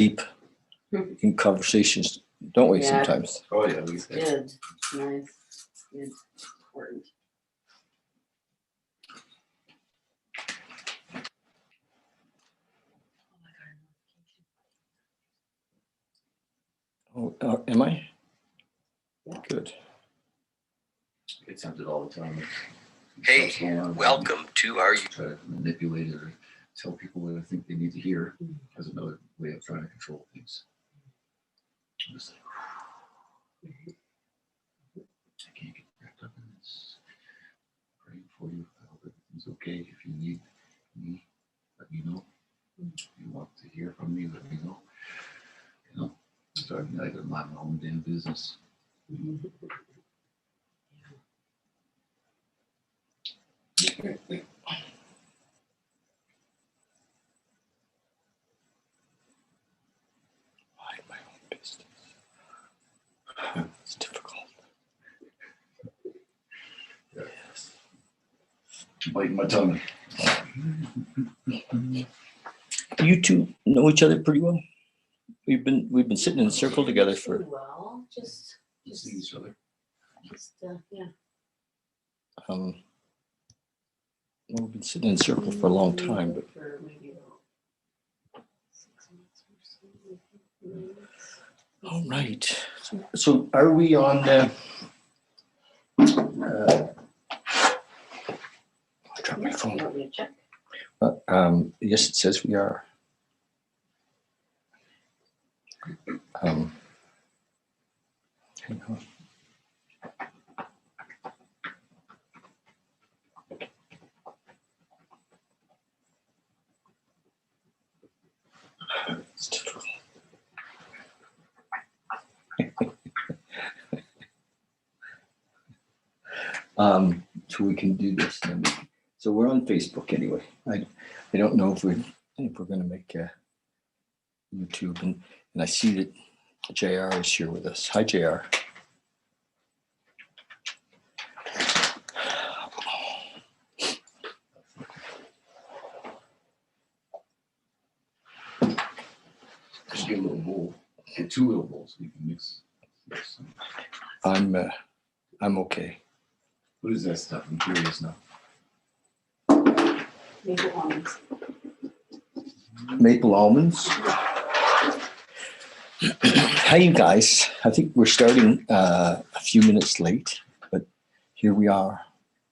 deep in conversations, don't we? Yeah. Sometimes. Oh, yeah. It's good. It's nice. It's important. Oh, am I? Yeah. Good. Get tempted all the time. Hey, welcome to our. Try to manipulate it or tell people what I think they need to hear as another way of trying to control things. I'm just like, I can't get wrapped up in this. Praying for you. I hope everything's okay. If you need me, let me know. If you want to hear from me, let me know. You know, so I gotta mind my own damn business. Mind my own business. It's difficult. Yes. Biting my tongue. You two know each other pretty well. We've been sitting in a circle together for. Well, just See each other. yeah. Well, we've been sitting in a circle for a long time, but For maybe about 6 months or so. all right. So are we on? I dropped my phone. You want me to check? Yes, it says we are. Hang on. It's difficult. So we can do this. So we're on Facebook anyway. I don't know if we're going to make YouTube, and I see that JR is here with us. Hi, JR. Just get a little bowl. Get 2 little bowls so you can mix some. I'm okay. What is that stuff? I'm curious now. Maple almonds. Maple almonds. Hi, you guys. I think we're starting a few minutes late, but here we are.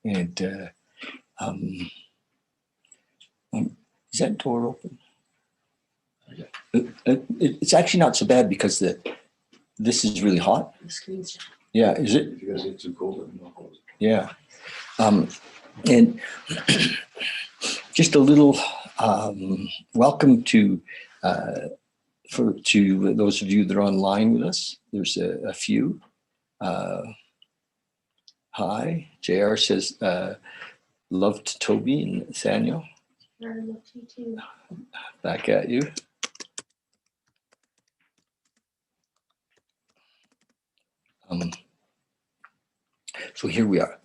And is that door open? Yeah. It's actually not so bad because this is really hot. The screen's down. Yeah, is it? If you guys get too cold, let me know. Yeah. And just a little welcome to those of you that are online with us. There's a few. Hi, JR says love to Toby and Nathaniel. I love you too. Back at you. So here we are.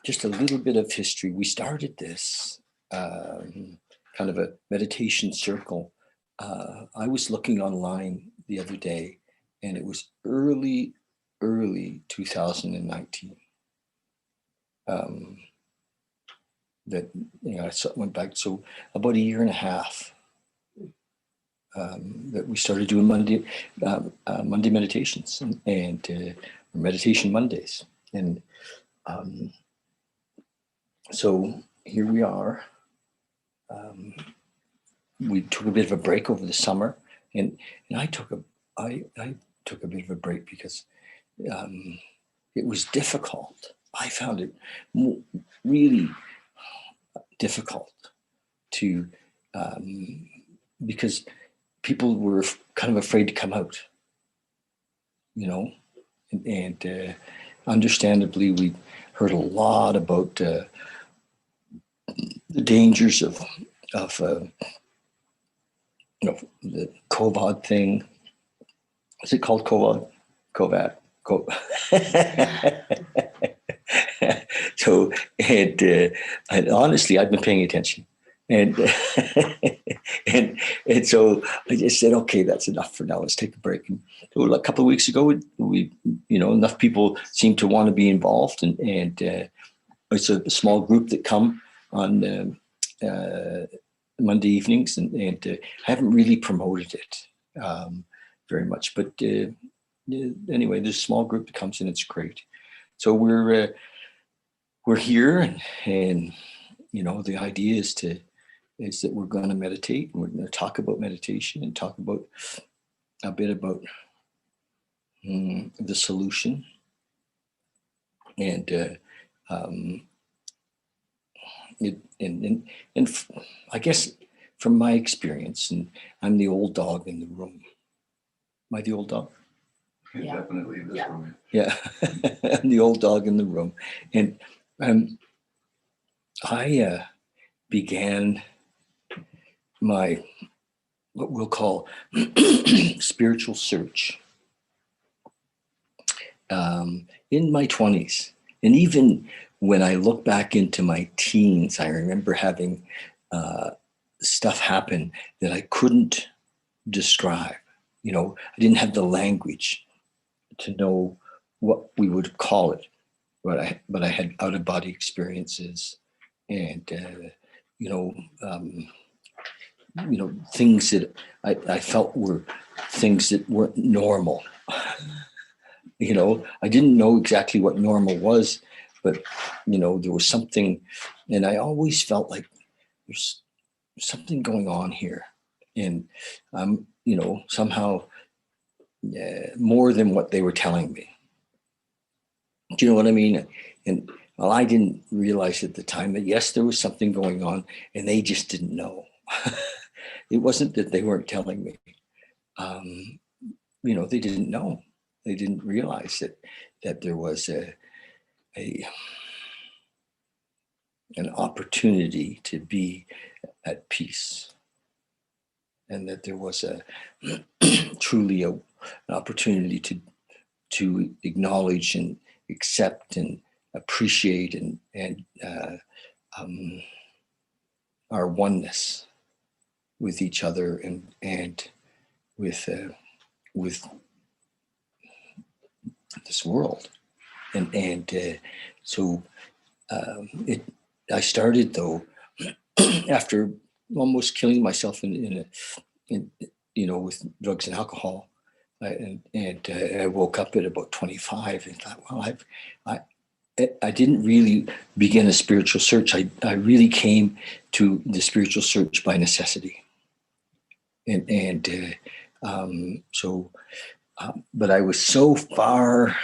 Just a little bit of history. We started this kind of a meditation circle. I was looking online the other day, and it was early 2019. That I went back, so about a year and a half. That we started doing Monday meditations and meditation Mondays, and so here we are. We took a bit of a break over the summer, and I took a bit of a break because it was difficult. I found it really difficult to because people were kind of afraid to come out, and understandably, we heard a lot about the dangers of the COVID thing. Is it called COVID? So, and honestly, I've been paying attention, And and so I just said, okay, that's enough for now. Let's take a break. And so a couple of weeks ago, we enough people seem to want to be involved, and it's a small group that come on Monday evenings, and I haven't really promoted it very much, but anyway, there's a small group that comes in. It's great. So we're here, and the idea is that we're going to meditate, and we're going to talk about meditation and talk about a bit about the solution, and I guess from my experience, and I'm the old dog in the room. Am I the old dog? Yeah. Definitely in this Yeah. room. Yeah, I'm the old dog in the room, and I began my what we'll call spiritual search in my 20s, and even when I look back into my teens, I remember having stuff happen that I couldn't describe. I didn't have the language to know what we would call it, but I had out of body experiences, and things that I felt were things that weren't normal. I didn't know exactly what normal was, but there was something, and I always felt like there's something going on here, and somehow more than what they were telling me. Do you know what I mean? And well, I didn't realize at the time that yes, there was something going on, and they just didn't know. It wasn't that they weren't telling me. They didn't know. They didn't realize that there was an opportunity to be at peace, and that there was truly an opportunity to acknowledge and accept and appreciate and our oneness with each other and with this world, and so I started though after almost killing myself in with drugs and alcohol. I woke up at about 25 and thought, well, I didn't really begin a spiritual search. I really came to the spiritual search by necessity. But I was so far,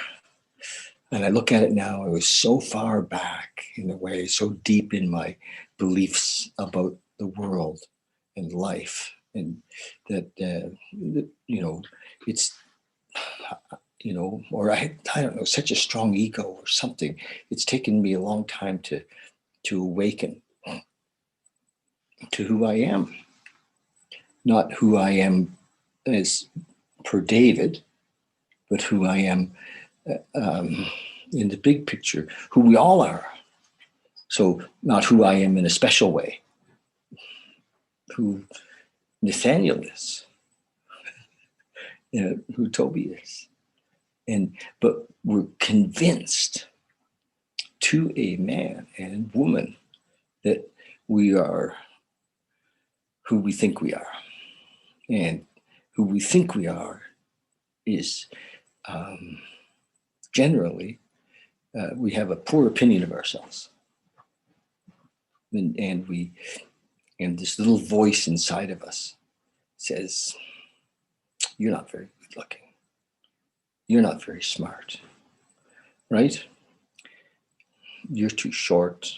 and I look at it now, I was so far back in a way, so deep in my beliefs about the world and life, and that, it's, or I don't know, such a strong ego or something. It's taken me a long time to awaken to who I am, not who I am as per David, but who I am in the big picture, who we all are. So not who I am in a special way, who Nathaniel is, who Toby is. But we're convinced to a man and woman that we are who we think we are. And who we think we are is generally, we have a poor opinion of ourselves. And this little voice inside of us says, you're not very good looking. You're not very smart, right? You're too short.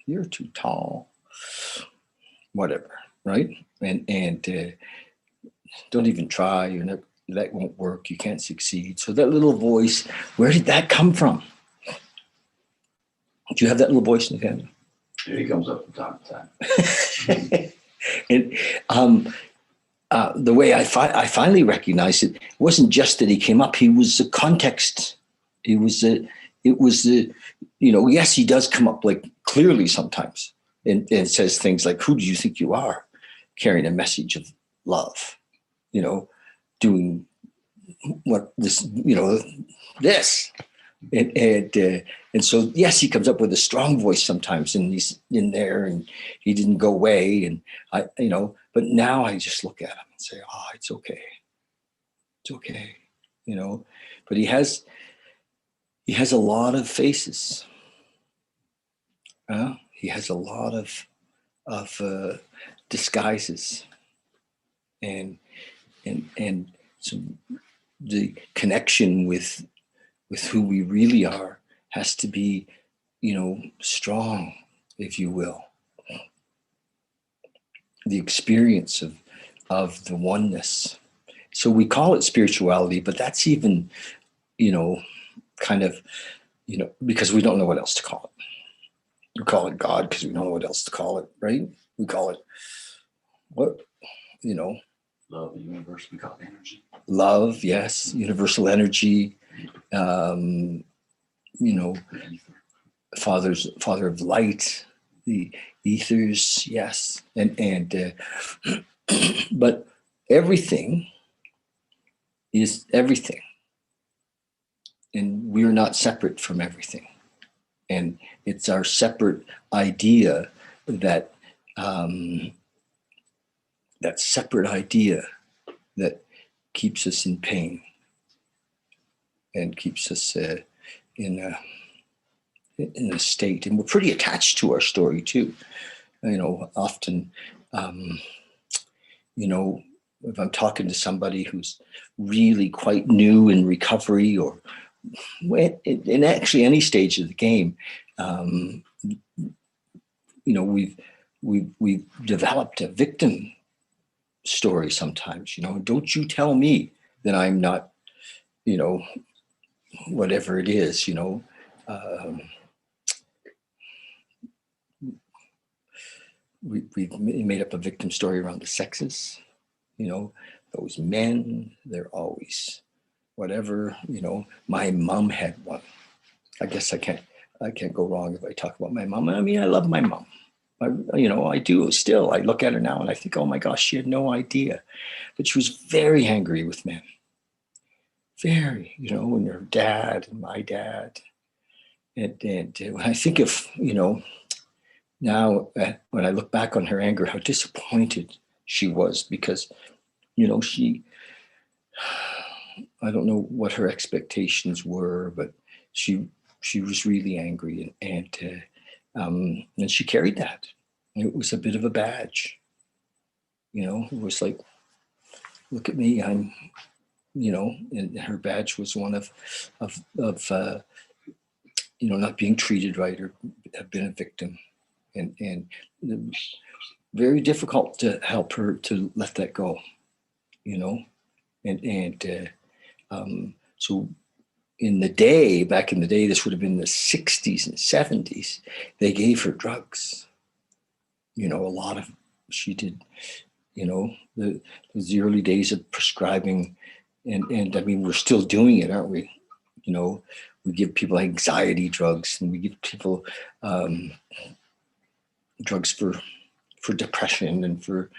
You're too tall. Whatever, right? And don't even try. That won't work. You can't succeed. So that little voice, where did that come from? Do you have that little voice in the family? He comes up from time to time. And the way I finally recognized it wasn't just that he came up. He was the context. It was the yes, he does come up like clearly sometimes, and says things like, who do you think you are, carrying a message of love, doing what this, this. And so, yes, he comes up with a strong voice sometimes, and he's in there, and he didn't go away. And but now I just look at him and say, oh, it's okay. It's okay. But he has a lot of faces. He has a lot of disguises, and so the connection with who we really are has to be, strong, if you will. The experience of the oneness. So we call it spirituality, but that's even, kind of, because we don't know what else to call it. We call it God because we don't know what else to call it, right? We call it what, Love, the universe, we call it energy. Love, yes, universal energy. Father of light, the ethers, yes, and but everything is everything, and we're not separate from everything, and it's our separate idea that separate idea that keeps us in pain and keeps us in a state, and we're pretty attached to our story too. Often, if I'm talking to somebody who's really quite new in recovery, or in actually any stage of the game, we've developed a victim story sometimes. Don't you tell me that I'm not, whatever it is, we've made up a victim story around the sexes. Those men, they're always whatever. My mom had one. I guess I can't go wrong if I talk about my mom. I mean, I love my mom. I do still. I look at her now and I think, oh my gosh, she had no idea. But she was very angry with men. Very, and her dad and my dad. And when I think of, now when I look back on her anger, how disappointed she was, because, she, I don't know what her expectations were, but she was really angry, and she carried that. It was a bit of a badge. It was like, look at me, I'm, and her badge was one of not being treated right, or have been a victim, and very difficult to help her to let that go, so back in the day, this would have been the 60s and 70s, they gave her drugs. A lot of, she did, the early days of prescribing, and I mean, we're still doing it, aren't we? We give people anxiety drugs, and we give people drugs for depression, and for,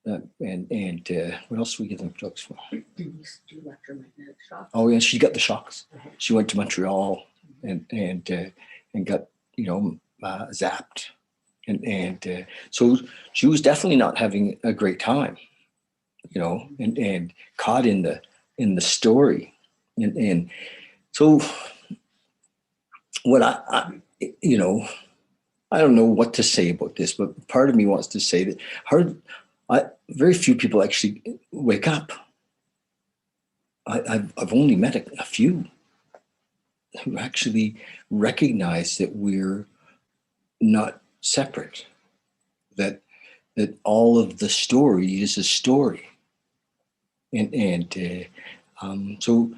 and what else do we give them drugs for? Do electromagnetic shocks. Oh yeah, she got the shocks. She went to Montreal and got zapped, and so she was definitely not having a great time, and caught in the story, and so what I I don't know what to say about this, but part of me wants to say that very few people actually wake up. I've only met a few who actually recognize that we're not separate, that all of the story is a story, and so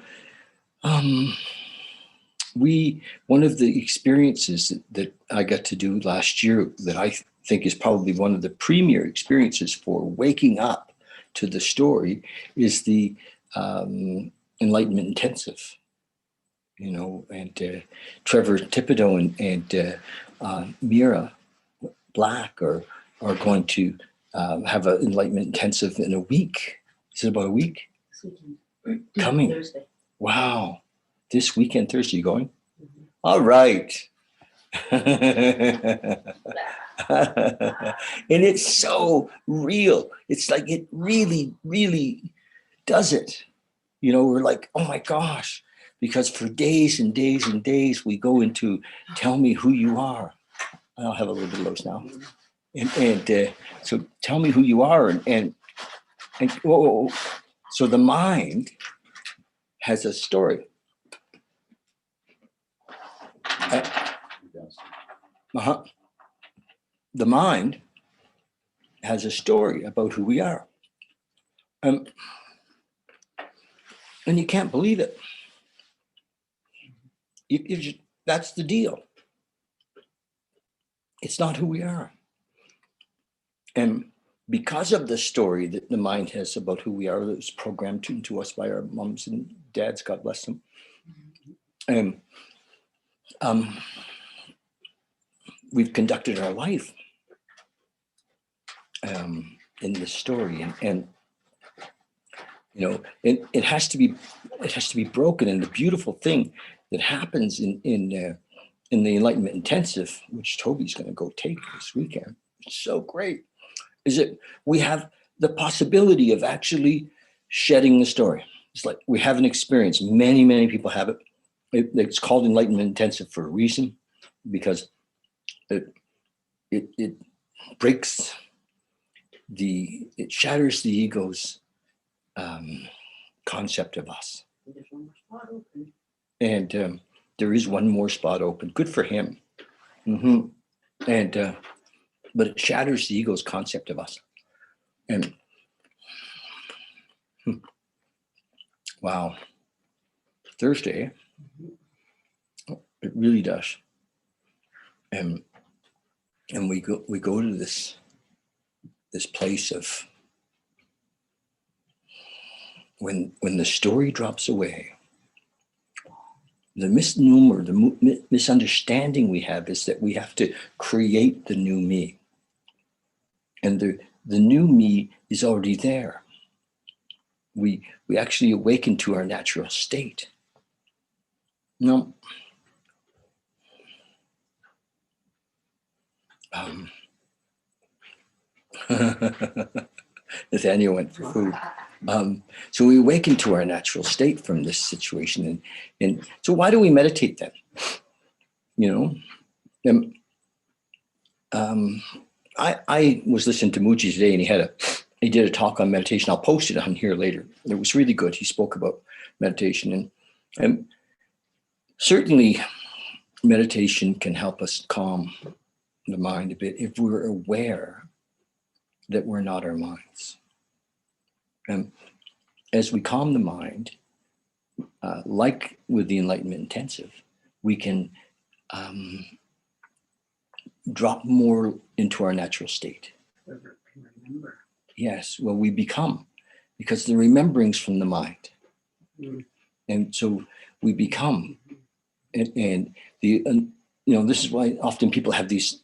one of the experiences that I got to do last year, that I think is probably one of the premier experiences for waking up to the story, is the Enlightenment Intensive. And Trevor Thibodeau and Mira Black are going to have an enlightenment intensive in a week. Is it about a week? This weekend. Coming. Thursday. Wow. This weekend, Thursday, you going? Mhm. All right. And it's so real. It's like it really, really does it. You know, we're like, oh my gosh, because for days and days and days, we go into tell me who you are. I'll have a little bit of those now. And so tell me who you are. And whoa, so the mind has a story. Uh-huh. The mind has a story about who we are. And you can't believe it. You just, that's the deal. It's not who we are. And because of the story that the mind has about who we are, that was programmed into us by our moms and dads, God bless them. And we've conducted our life in this story, and you know, it has to be broken. And the beautiful thing that happens in the Enlightenment Intensive, which Toby's going to go take this weekend, it's so great, is that we have the possibility of actually shedding the story. It's like we have an experience. Many people have it. It's called Enlightenment Intensive for a reason, because it breaks it shatters the ego's concept of us. There's one more spot open. And there is one more spot open. Good for him. Mm-hmm. And but it shatters the ego's concept of us. And wow, Thursday, it really does. And we go to this place of when the story drops away. The misnomer, the misunderstanding we have is that we have to create the new me. And the new me is already there. We actually awaken to our natural state. No. Nathaniel went for food. So we awaken to our natural state from this situation. And so why do we meditate then? You know, I was listening to Muji today, and he did a talk on meditation. I'll post it on here later. It was really good. He spoke about meditation, and certainly meditation can help us calm the mind a bit if we're aware that we're not our minds. And as we calm the mind, like with the Enlightenment Intensive, we can drop more into our natural state. Whoever can remember. Yes, well, we become, because the remembering's from the mind. Mm. And so we become. And this is why often people have these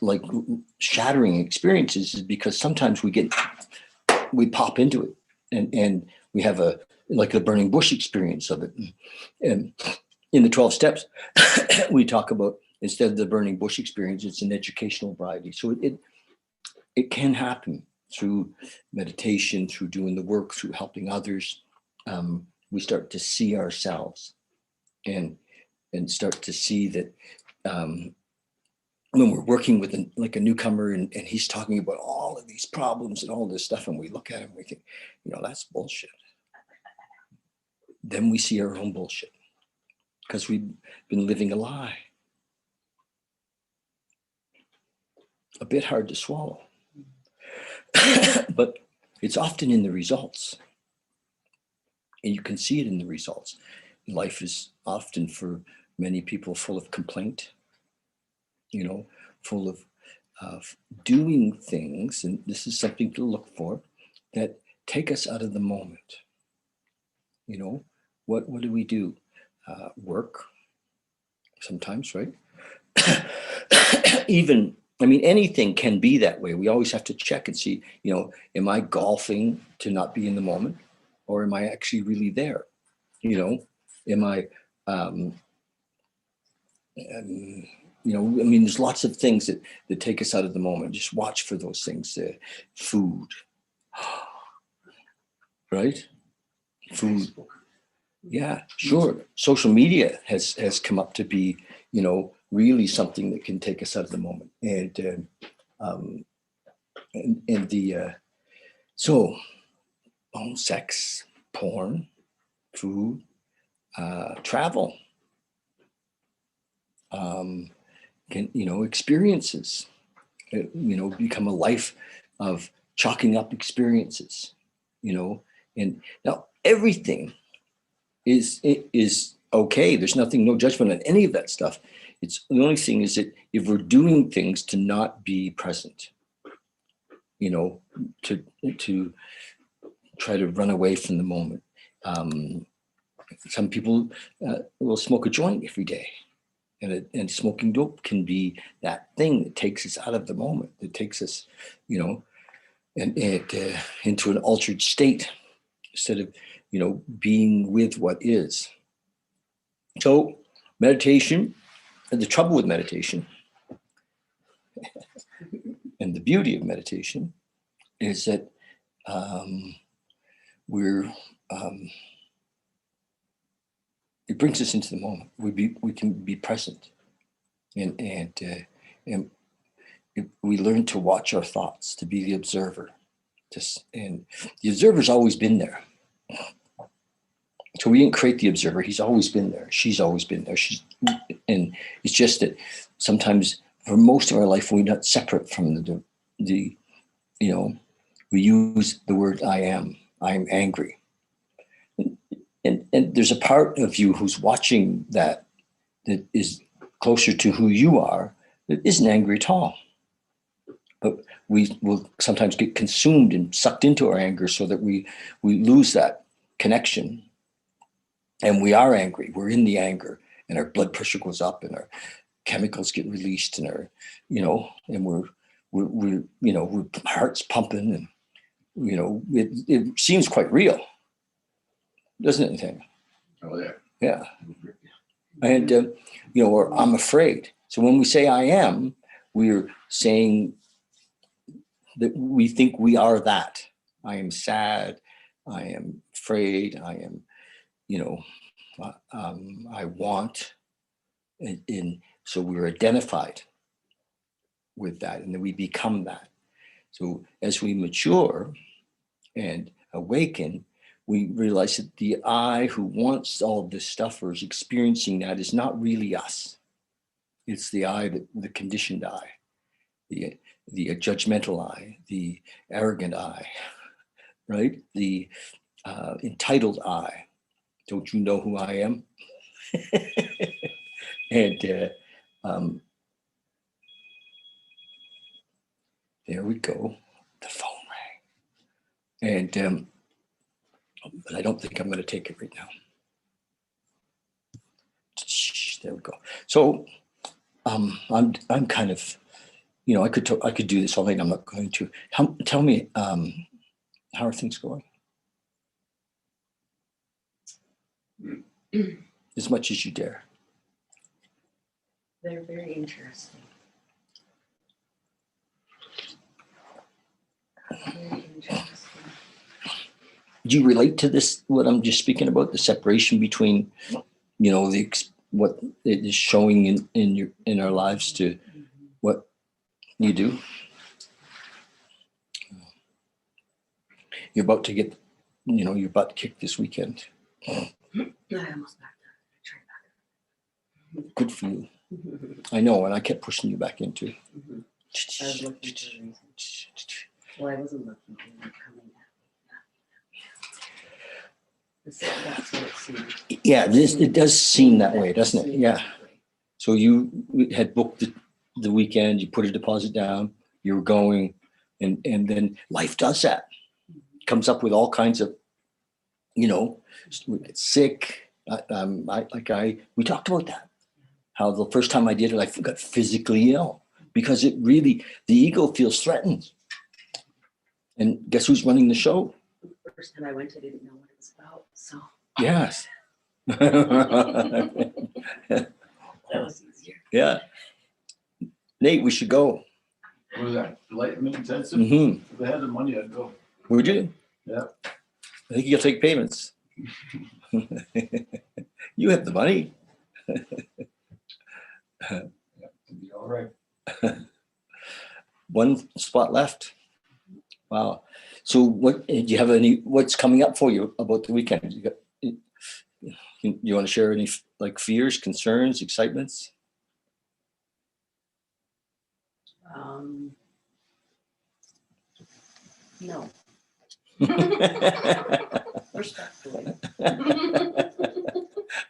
like shattering experiences, is because sometimes we pop into it and we have like a burning bush experience of it. And in the 12 steps, we talk about, instead of the burning bush experience, it's an educational variety. So it can happen through meditation, through doing the work, through helping others. We start to see ourselves and start to see that when we're working with like a newcomer and he's talking about all of these problems and all this stuff, and we look at him, we think, that's bullshit. Then we see our own bullshit because we've been living a lie. A bit hard to swallow, but it's often in the results. And you can see it in the results. Life is often, for many people, full of complaint, full of doing things, and this is something to look for, that take us out of the moment. What do we do? Work sometimes, right? even, I mean, anything can be that way. We always have to check and see, am I golfing to not be in the moment, or am I actually really there? Am I, I mean, there's lots of things that take us out of the moment. Just watch for those things. Food, right? Food. Facebook. Yeah, sure. Social media has come up to be, really something that can take us out of the moment. And the sex, porn, food, travel, experiences, become a life of chalking up experiences, and now everything is okay. There's nothing, no judgment on any of that stuff. It's the only thing is that if we're doing things to not be present, to try to run away from the moment. Some people will smoke a joint every day, and smoking dope can be that thing that takes us out of the moment. That takes us, and into an altered state instead of, being with what is. So meditation, and the trouble with meditation and the beauty of meditation is that it brings us into the moment. We can be present, and we learn to watch our thoughts, to be the observer. And the observer's always been there. So we didn't create the observer. He's always been there. She's always been there. And it's just that sometimes for most of our life, we're not separate from the we use the word I am angry. And there's a part of you who's watching that is closer to who you are, that isn't angry at all. But we will sometimes get consumed and sucked into our anger so that we lose that connection. And we are angry. We're in the anger, and our blood pressure goes up, and our chemicals get released, and and we're heart's pumping, and it seems quite real, doesn't it, Nathaniel? Oh yeah. Yeah. And or I'm afraid. So when we say I am, we're saying that we think we are that. I am sad. I am afraid. I am, I want. And so we're identified with that, and then we become that. So as we mature and awaken, we realize that the I who wants all this stuff or is experiencing that is not really us. It's the I, the conditioned I, the judgmental I, the arrogant I, right? The entitled I. Don't you know who I am? And there we go. The phone rang. And but I don't think I'm going to take it right now. There we go. So I'm kind of, I could do this all night. I'm not going to. Tell me, how are things going? As much as you dare. They're very interesting. Very interesting. Do you relate to this, what I'm just speaking about, the separation between, what it is showing in our lives to what you do? You're about to get, you're about to kick this weekend. I almost backed up. I tried back Good for you. up. I know, and I kept pushing you back into. I was looking for a reason. Well, I wasn't looking for them coming at me. That's what it seemed. Yeah, it does seem that way, doesn't it? Yeah. So you had booked the weekend, you put a deposit down, you were going, and then life does that. Comes up with all kinds of, we get sick. We talked about that. how the first time I did it, I got physically ill because it really, the ego feels threatened. And guess who's running the show? The first time I went, I didn't know what it was about. So Yes. that was easier. Yeah. Nate, we should go. What was that? Enlightenment intensive? Mm-hmm. If I had the money, I'd go. Would you? Yeah. I think you'll take payments. You have the money. Yeah, it'd be all right. One spot left. Wow. So what do you have any, what's coming up for you about the weekend? You want to share any like fears, concerns, excitements? No. Respectfully.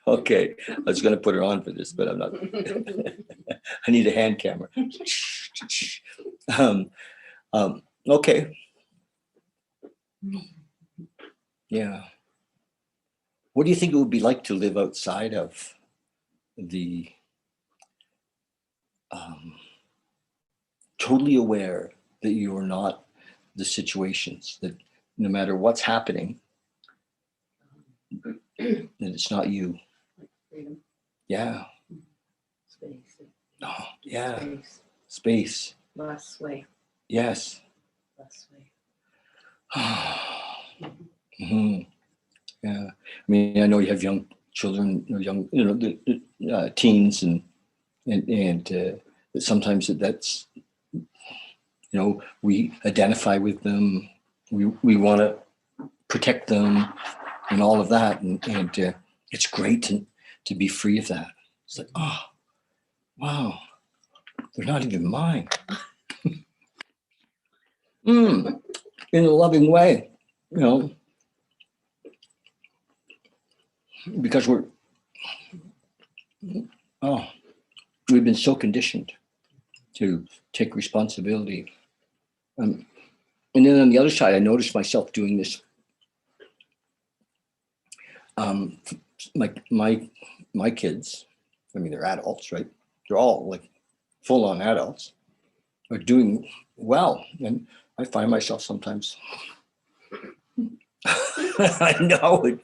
Okay. I was going to put her on for this, but I'm not. I need a hand camera. Okay. Yeah. What do you think it would be like to live outside of the totally aware that you are not the situations, that no matter what's happening, that it's not you. Freedom, Yeah. space, Oh, yeah. space, Space. less way, Yes. less way. Mhm. Yeah. I mean, I know you have young children, or young, the teens, and sometimes that's, we identify with them. We want to protect them and all of that. And it's great to be free of that. It's like, oh, wow, they're not even mine. In a loving way, because we've been so conditioned to take responsibility. And then on the other side, I noticed myself doing this. My kids, I mean, they're adults, right? They're all like full-on adults, are doing well. And I find myself sometimes, I know it,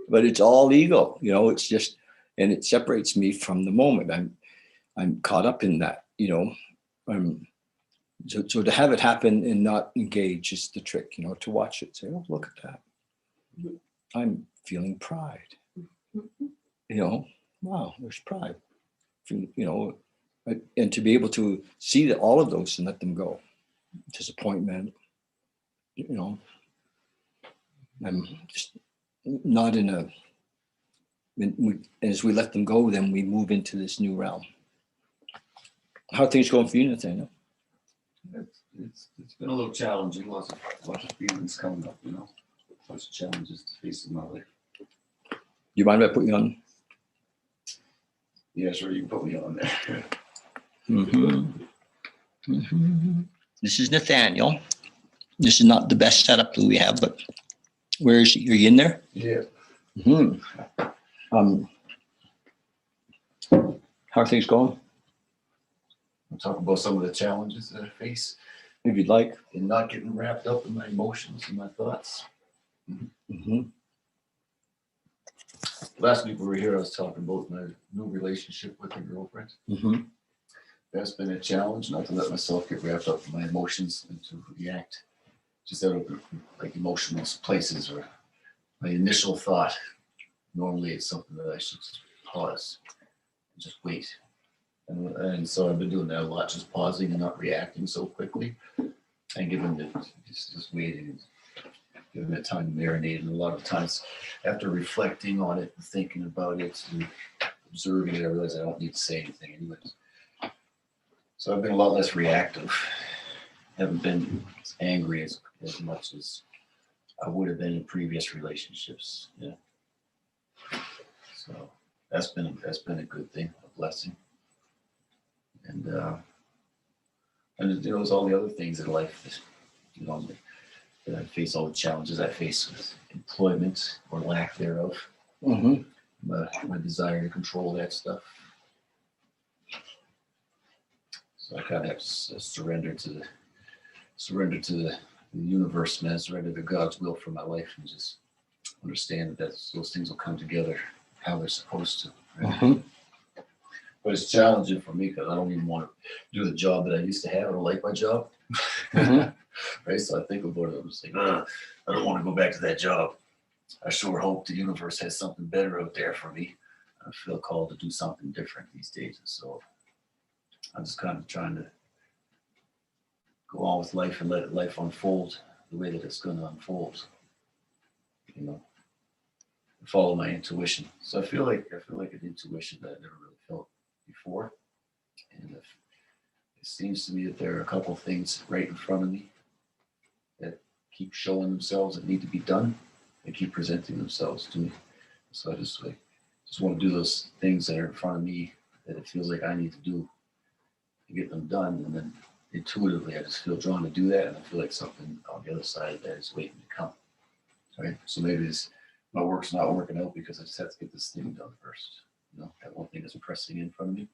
but it's all ego, it's just, and it separates me from the moment. I'm caught up in that, so to have it happen and not engage is the trick, to watch it, say, oh, look at that. I'm feeling pride, wow, there's pride, and to be able to see that all of those and let them go. Disappointment, I'm just not in a, as we let them go, then we move into this new realm. How are things going for you, Nathaniel? It's been a little challenging. Lots of feelings coming up, lots of challenges to face in my life. You mind if I put you on? Yeah, sure, you can put me on there. This is Nathaniel. This is not the best setup that we have, but where is he? Are you in there? Yeah. How are things going? I'll talk about some of the challenges that I face If you'd like. in not getting wrapped up in my emotions and my thoughts. Last week we were here, I was talking about my new relationship with a girlfriend. That's been a challenge, not to let myself get wrapped up in my emotions and to react just out of like emotional places or my initial thought. Normally it's something that I should just pause and just wait. And so I've been doing that a lot, just pausing and not reacting so quickly and giving it, just waiting, giving it time to marinate. And a lot of times after reflecting on it and thinking about it and observing it, I realize I don't need to say anything anyways. So I've been a lot less reactive. Haven't been as angry as much as I would have been in previous relationships. Yeah. So that's been a good thing, a blessing. And there's all the other things in life that I face, all the challenges I face with employment or lack thereof. My desire to control that stuff. So I kind of have to surrender to the universe, man. Surrender to God's will for my life, and just understand that those things will come together how they're supposed to. Right? Mhm. But it's challenging for me because I don't even want to do the job that I used to have. I don't like my job. Mhm. Right? So I think about it. I'm just like, I don't want to go back to that job. I sure hope the universe has something better out there for me. I feel called to do something different these days. And so I'm just kind of trying to go on with life and let life unfold the way that it's going to unfold. You know, follow my intuition. So I feel like an intuition that I never really felt before. And it seems to me that there are a couple of things right in front of me that keep showing themselves that need to be done. They keep presenting themselves to me. So I just want to do those things that are in front of me that it feels like I need to do to get them done. And then intuitively, I just feel drawn to do that. And I feel like something on the other side of that is waiting to come. Right. So maybe my work's not working out because I just have to get this thing done first. You know, that one thing is pressing in front of me.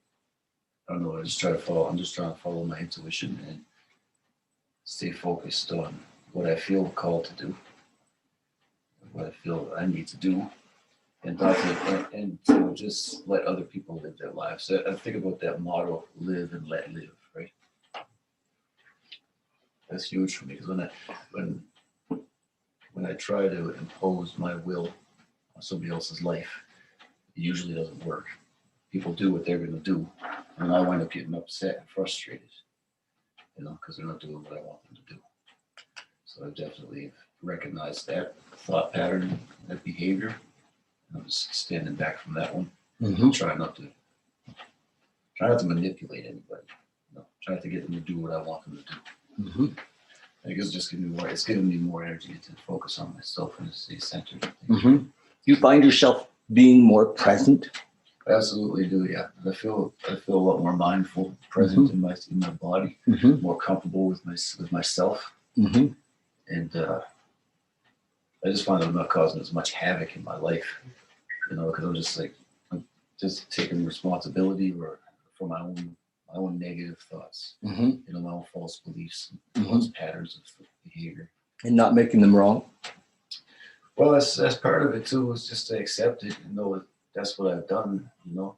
I don't know. I'm just trying to follow my intuition and stay focused on what I feel called to do, what I feel I need to do, and to just let other people live their lives. So I think about that motto: live and let live. Right. That's huge for me because when I try to impose my will on somebody else's life, it usually doesn't work. People do what they're going to do, and I wind up getting upset and frustrated, you know, because they're not doing what I want them to do. So I've definitely recognized that thought pattern, that behavior. I'm just standing back from that one. Mhm. Try not to manipulate anybody. You know, try to get them to do what I want them to do. Mhm. I think it's giving me more energy to focus on myself and to stay centered. Mhm. You find yourself being more present. Absolutely do, yeah. I feel a lot more mindful, present in my body, Mhm. more comfortable with myself, Mhm. and I just find that I'm not causing as much havoc in my life, you know, because I'm just taking responsibility for my own negative thoughts, Mhm. you know, my own false beliefs, Mhm. false patterns of behavior. And not making them wrong. Well, that's part of it too. Is just to accept it and know that that's what I've done, you know.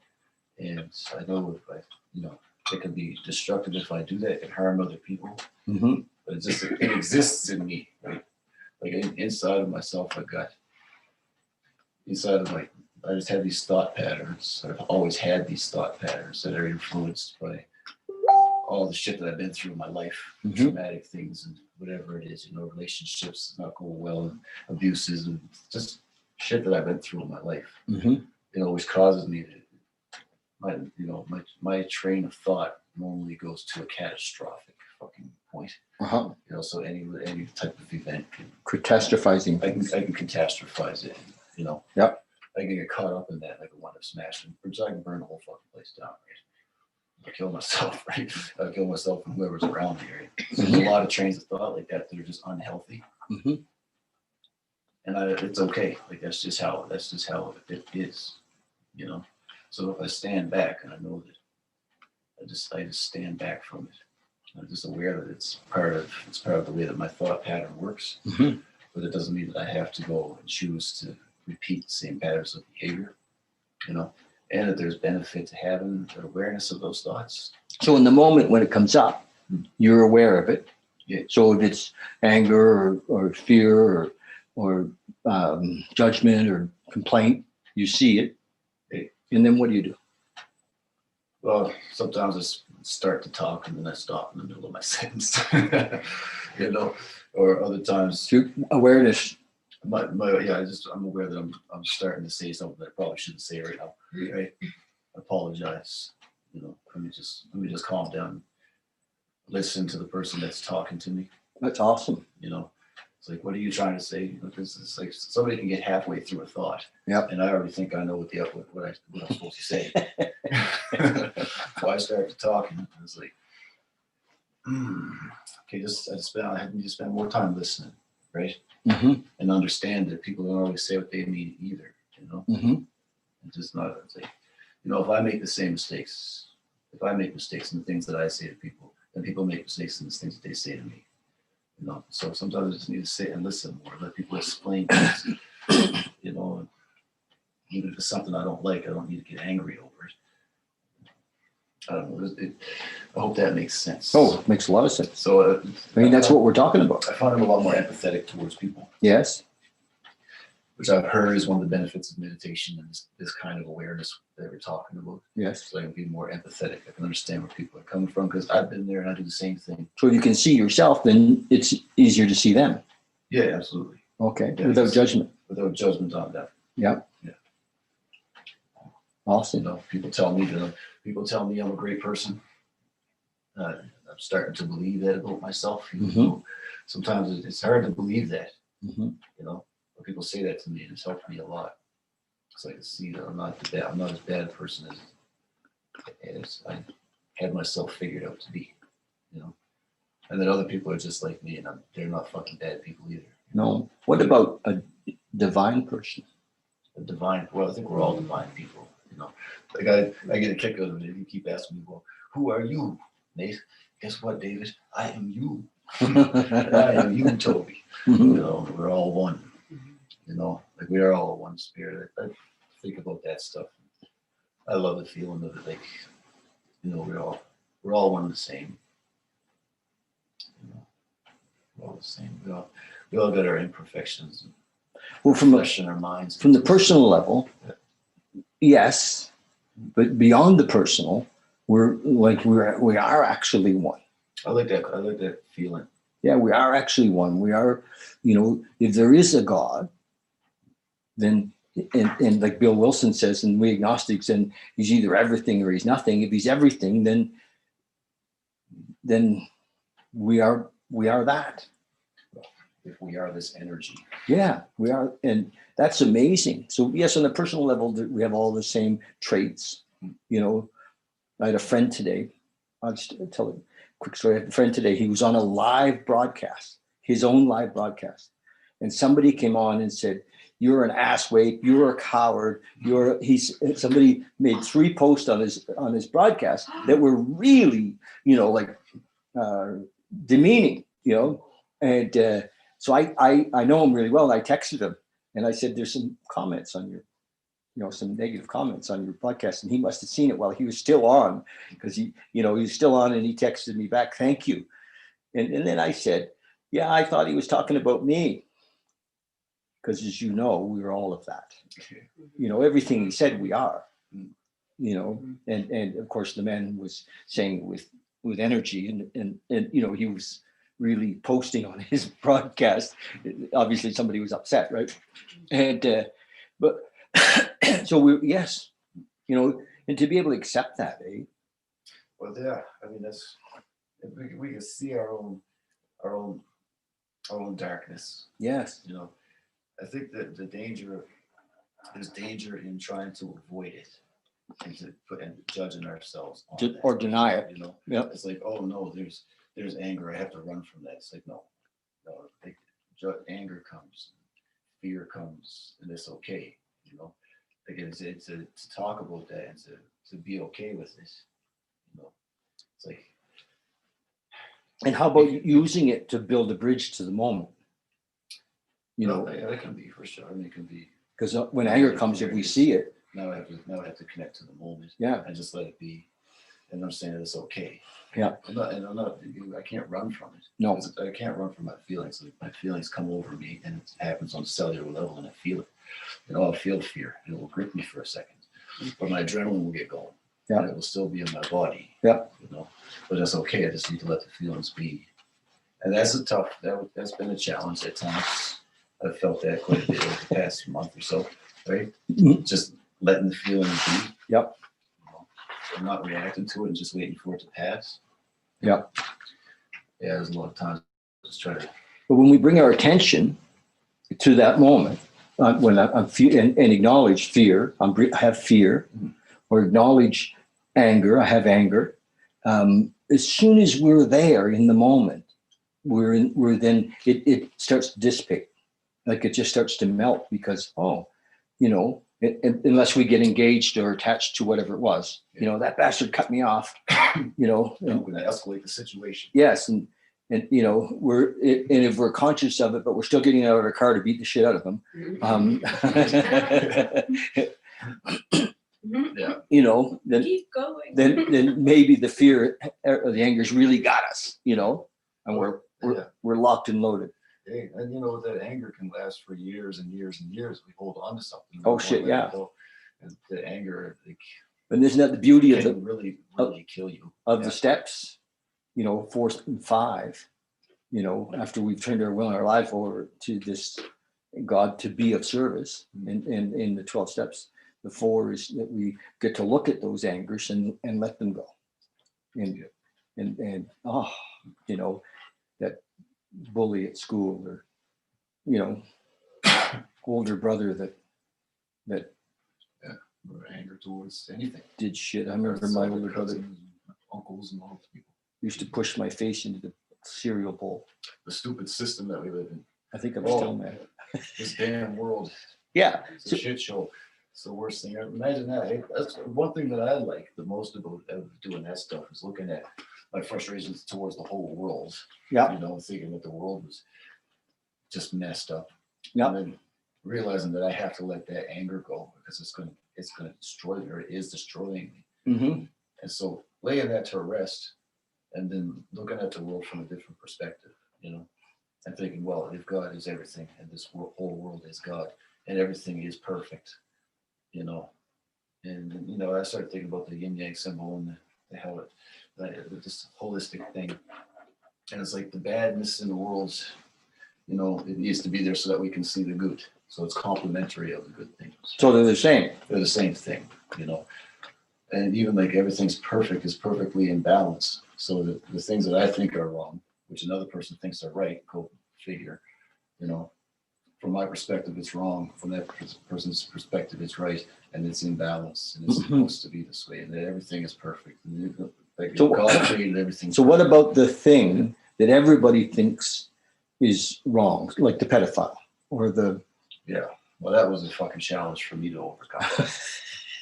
And I know if I, you know, it can be destructive if I do that. It can harm other people. Mhm. But it exists in me, right? Like inside of myself, I just have these thought patterns. I've always had these thought patterns that are influenced by all the shit that I've been through in my life, Mhm. traumatic things and whatever it is, you know, relationships not going well, and abuses, and just shit that I've been through in my life. Mhm. It always causes me to, my train of thought normally goes to a catastrophic fucking point. Uh-huh. You know, so any type of event Catastrophizing I things. can catastrophize it. You know. Yep. I can get caught up in that. I can wind up smashing. I can burn the whole fucking place down. Right. I kill myself. Right. I kill myself and whoever's around me. Right. So there's a lot of trains of thought like that that are just unhealthy. Mhm. And it's okay. Like that's just how it is. You know. So if I stand back and I know that I just stand back from it. I'm just aware that it's part of the way that my thought pattern works. Mhm. But it doesn't mean that I have to go and choose to repeat the same patterns of behavior, you know, and that there's benefit to having the awareness of those thoughts. So in the moment when it comes up, you're aware of it. Yeah. So if it's anger or fear or judgment or complaint, you see it. Yeah. And then what do? Well, sometimes I start to talk and then I stop in the middle of my sentence, you know, or other times. So awareness. I'm aware that I'm starting to say something that I probably shouldn't say right now. Right? I apologize. You know, let me just calm down. Listen to the person that's talking to me. That's awesome. You know, it's like, what are you trying to say? You know, it's like somebody can get halfway through a thought. Yep. And I already think I know what I'm supposed to say. So I start to talk, and it's like, okay, I need to spend more time listening, right? Mm-hmm. And understand that people don't always say what they mean either, you know. Mm-hmm. It's just not. It's like, you know, if I make the same mistakes if I make mistakes in the things that I say to people, then people make mistakes in the things that they say to me. You know, so sometimes I just need to sit and listen more, let people explain things. You know, even if it's something I don't like, I don't need to get angry over it. I don't know. I hope that makes sense. Oh, it makes a lot of sense. So I mean, that's what we're talking about. I find I'm a lot more empathetic towards people, Yes. which I've heard is one of the benefits of meditation and this kind of awareness that we're talking about. Yes. So I can be more empathetic. I can understand where people are coming from because I've been there and I do the same thing. So if you can see yourself, then it's easier to see them. Yeah, absolutely. Okay. Yeah, Without judgment. Without judgment on that. Yeah. Yeah. Awesome. You know, people tell me I'm a great person. I'm starting to believe that about myself. Even though sometimes it's hard to believe that. Mm-hmm. You know, when people say that to me, and it's helped me a lot. So I can see that I'm not as bad a person as I had myself figured out to be. You know, and then other people are just like me, and they're not fucking bad people either. No. What about a divine person? A divine. Well, I think we're all divine people. You know, like I get a kick out of it. You keep asking me, well, who are you, Nate? Guess what, David? I am you. I am you, Toby. You know, we're all one. You know, like we are all one spirit. I think about that stuff. I love the feeling of it. Like, you know, we're all one and the same. You know, we're all the same. We all got our imperfections. And Well, flesh in our minds. from the personal level, yes, but beyond the personal, we are actually one. I like that feeling. Yeah, we are actually one. We are, if there is a God, then and like Bill Wilson says, and we agnostics, and he's either everything or he's nothing. If he's everything, then we are that. If we are this energy. Yeah, we are, and that's amazing. So yes, on a personal level, we have all the same traits. You know, I had a friend today. I'll just tell a quick story. I had a friend today. He was on a live broadcast, his own live broadcast, and somebody came on and said, "You're an asswipe. You're a coward. Somebody made 3 posts on his broadcast that were really, demeaning. And so I know him really well. And I texted him and I said, "There's some comments on some negative comments on your podcast," and he must have seen it while he was still on, because he was still on, and he texted me back, "Thank you." And then I said, "Yeah, I thought he was talking about me." Because as you know, we're all of that. Everything he said, we are. And of course the man was saying with energy, and he was really posting on his broadcast. Obviously somebody was upset, right? And but so yes, and to be able to accept that, eh? Well, yeah, I mean, that's, if we can see our own darkness. Yes. I think that there's danger in trying to avoid it and to put and judging ourselves on that. Or deny it. Yep. It's like, oh no, there's anger. I have to run from that. It's like, no. Anger comes, fear comes, and it's okay. Again, it's to talk about that and to be okay with this. It's like. And how about using it to build a bridge to the moment? That can be, for sure. I mean, it can be. Because when anger comes, if we see it, now I have to connect to the moment. Yeah. And just let it be, and understand that it's okay. Yeah. I can't run from it. No. I can't run from my feelings. My feelings come over me, and it happens on a cellular level, and I feel it. I'll feel fear, and it will grip me for a second, but my adrenaline will get going. Yeah. And it will still be in my body. Yeah. But that's okay. I just need to let the feelings be, and that's that's been a challenge at times. I've felt that quite a bit over the past month or so, right? Mm-hmm. Just letting the feelings be. Yep. I'm not reacting to it and just waiting for it to pass. Yep. Yeah, there's a lot of times I just try to. But when we bring our attention to that moment, when I'm and acknowledge fear, I have fear, or acknowledge anger, I have anger. As soon as we're there in the moment, then it starts to dissipate. Like it just starts to melt, because unless we get engaged or attached to whatever it was. You know, that bastard cut me off, you know. I'm going to escalate the situation. Yes. And you know, and if we're conscious of it, but we're still getting out of our car to beat the shit out of them. Yeah. You know, then Keep going. then maybe the fear or the anger's really got us, you know, and we're locked and loaded. Hey, and you know that anger can last for years and years and years. We hold on to something. Oh shit, yeah. And the anger, like, And isn't that the beauty of can the really kill you. of the steps? You know, 4 and 5. You know, after we've turned our will and our life over to this God to be of service, and in the 12 steps, the 4 is that we get to look at those angers and let them go. And you know, that bully at school, or you know, older brother that Or anger towards anything. did shit. I remember my older brother Cousins, uncles, and all those people. used to push my face into the cereal bowl. The stupid system that we live in. I think I'm Oh. still mad. This damn world. Yeah. It's a shit show. It's the worst thing. Imagine that. Hey, that's one thing that I like the most about doing that stuff, is looking at my frustrations towards the whole world. Yeah. You know, thinking that the world was just messed up. Yeah. And then realizing that I have to let that anger go, because it's gonna destroy me, or it is destroying me. Mm-hmm. And so laying that to rest, and then looking at the world from a different perspective, you know, and thinking, well, if God is everything, and this whole world is God, and everything is perfect, you know, and you know, I started thinking about the yin yang symbol and the how this holistic thing, and it's like the badness in the world, you know, it needs to be there so that we can see the good. So it's complementary of the good things. So they're the same. They're the same thing, you know. And even like everything's perfect is perfectly in balance. So the things that I think are wrong, which another person thinks are right, go figure, you know. From my perspective, it's wrong. From that person's perspective, it's right, and it's in balance, and it's supposed to be this way, and that everything is perfect. And like So- God created everything. So what about the thing that everybody thinks is wrong, like the pedophile or the Yeah. Well, that was a fucking challenge for me to overcome.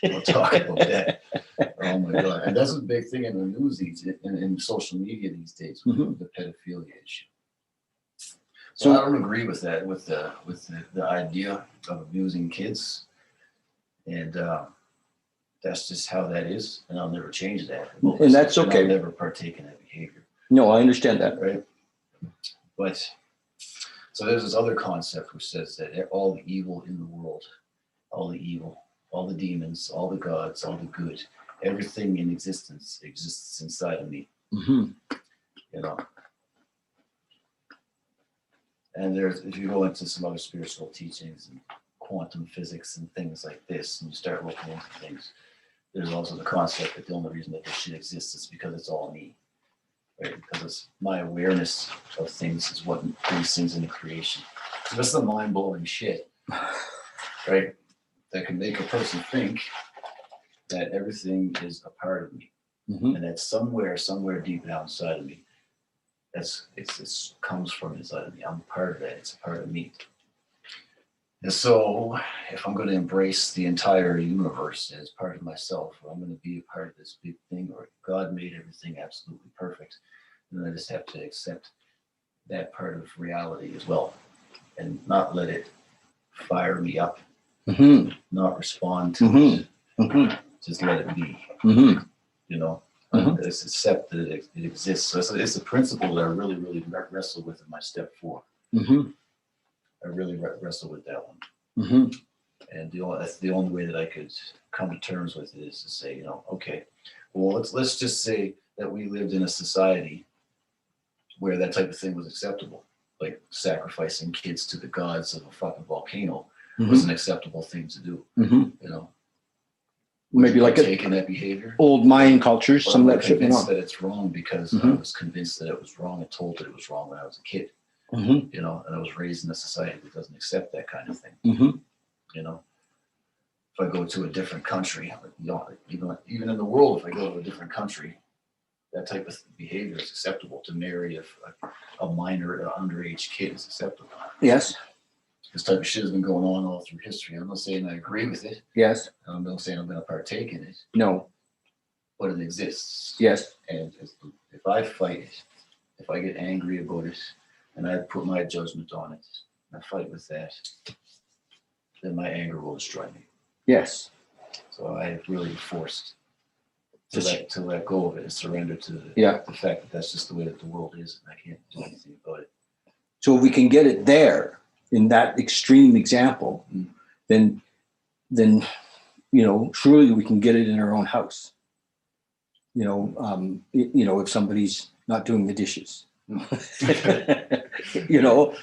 We'll talk about that. Oh my God. And that's a big thing in the news in social media these days, with the pedophilia issue. So I don't agree with that, with the idea of abusing kids. And that's just how that is. And I'll never change that. And that's okay. I'll never partake in that behavior. No, I understand that. Right. But so there's this other concept which says that all the evil in the world, all the evil, all the demons, all the gods, all the good, everything in existence exists inside of me. Mm-hmm. You know. And there's, if you go into some other spiritual teachings and quantum physics and things like this, and you start looking into things, there's also the concept that the only reason that this shit exists is because it's all me. Right? Because it's my awareness of things is what brings things into creation. So that's the mind-blowing shit, right? That can make a person think that everything is a part of me, and that somewhere deep down inside of me, it comes from inside of me. I'm a part of that. It's a part of me. And so, if I'm going to embrace the entire universe as part of myself, or I'm going to be a part of this big thing, or God made everything absolutely perfect, then I just have to accept that part of reality as well, and not let it fire me up, not respond to it, just let it be. You know, just accept that it exists. So it's a principle that I really, really wrestle with in my step 4. I really wrestle with that one. And that's the only way that I could come to terms with it, is to say, you know, okay, well, let's just say that we lived in a society where that type of thing was acceptable, like sacrificing kids to the gods of a fucking volcano was an acceptable thing to do. You know, maybe like taking that behavior, old Mayan cultures, some of that shit went convinced on. that it's wrong because I was convinced that it was wrong and told that it was wrong when I was a kid. You know, and I was raised in a society that doesn't accept that kind of thing. You know, if I go to a different country, you know, even in the world, if I go to a different country, that type of behavior is acceptable. To marry a minor, an underage kid is acceptable. Yes. this type of shit has been going on all through history. I'm not saying I agree with it. Yes. I'm not saying I'm going to partake in it, No. but it exists. Yes. And if I fight it, if I get angry about it, and I put my judgment on it, and I fight with that, then my anger will destroy me. Yes. So I have really forced to Just- let go of it and surrender to Yeah. the fact that that's just the way that the world is, and I can't do anything about it. So if we can get it there in that extreme example, then surely we can get it in our own house. If somebody's not doing the dishes, you know